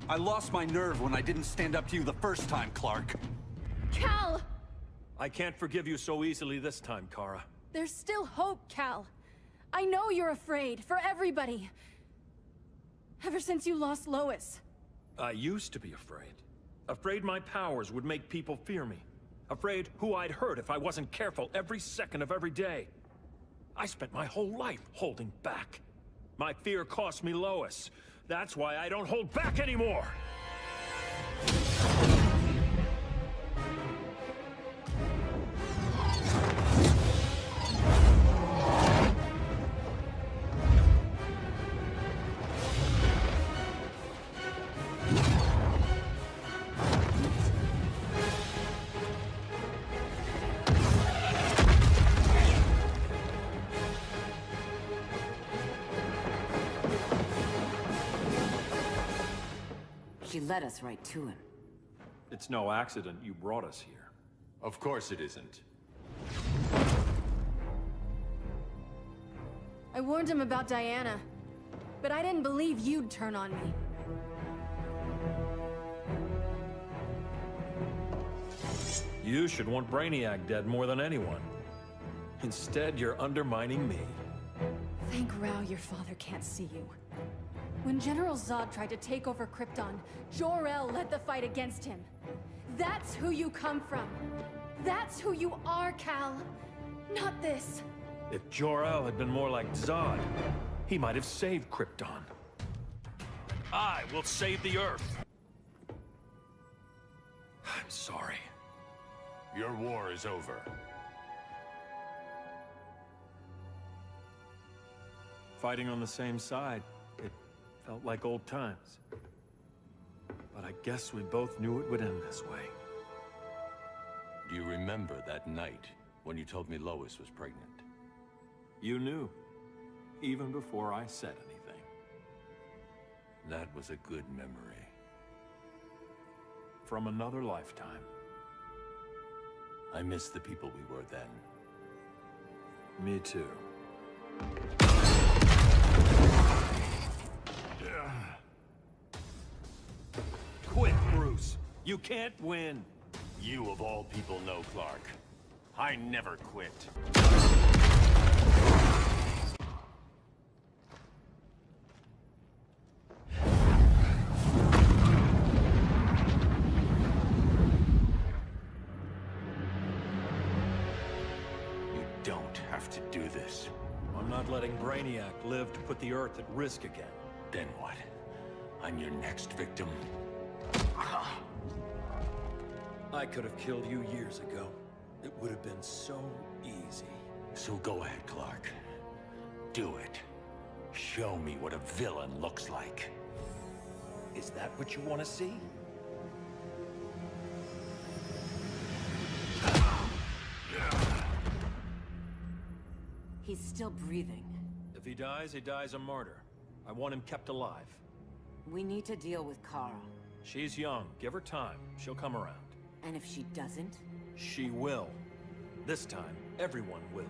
I lost my nerve when I didn't stand up to you the first time, Clark. Cal! I can't forgive you so easily this time, Kara. There's still hope, Cal. I know you're afraid, for everybody. Ever since you lost Lois. I used to be afraid. Afraid my powers would make people fear me. Afraid who I'd hurt if I wasn't careful every second of every day. I spent my whole life holding back. My fear cost me Lois. That's why I don't hold back anymore! She led us right to him. It's no accident you brought us here. Of course it isn't. I warned him about Diana, but I didn't believe you'd turn on me. You should want Brainiac dead more than anyone. Instead, you're undermining me. Thank Rao your father can't see you. When General Zod tried to take over Krypton, Jor-El led the fight against him. That's who you come from. That's who you are, Cal. Not this. If Jor-El had been more like Zod, he might have saved Krypton. I will save the Earth. I'm sorry. Your war is over. Fighting on the same side, it felt like old times. But I guess we both knew it would end this way. Do you remember that night when you told me Lois was pregnant? You knew, even before I said anything. That was a good memory. From another lifetime. I miss the people we were then. Me too. Quit, Bruce. You can't win. You of all people know, Clark. I never quit. You don't have to do this. I'm not letting Brainiac live to put the Earth at risk again. Then what? I'm your next victim. I could have killed you years ago. It would have been so easy. So go ahead, Clark. Do it. Show me what a villain looks like. Is that what you want to see? He's still breathing. If he dies a martyr. I want him kept alive. We need to deal with Kara. She's young. Give her time. She'll come around. And if she doesn't? She will. This time, everyone will.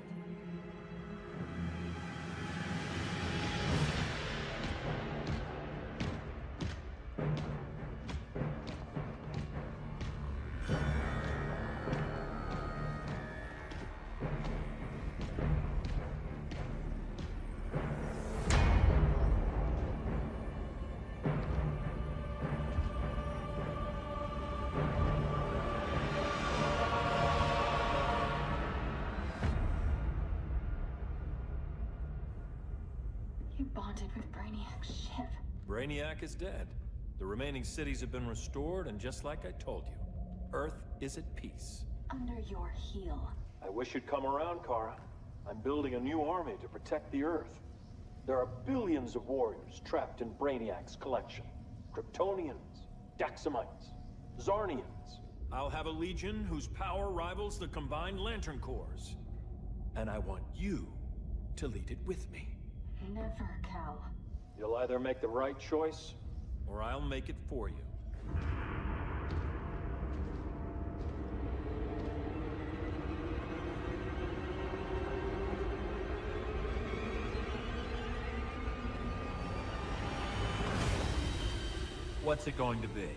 You bonded with Brainiac's ship. Brainiac is dead. The remaining cities have been restored, and just like I told you, Earth is at peace. Under your heel. I wish you'd come around, Kara. I'm building a new army to protect the Earth. There are billions of warriors trapped in Brainiac's collection. Kryptonians, Daxamites, Zarnians. I'll have a legion whose power rivals the combined Lantern Corps. And I want you to lead it with me. Never, Cal. You'll either make the right choice, or I'll make it for you. What's it going to be?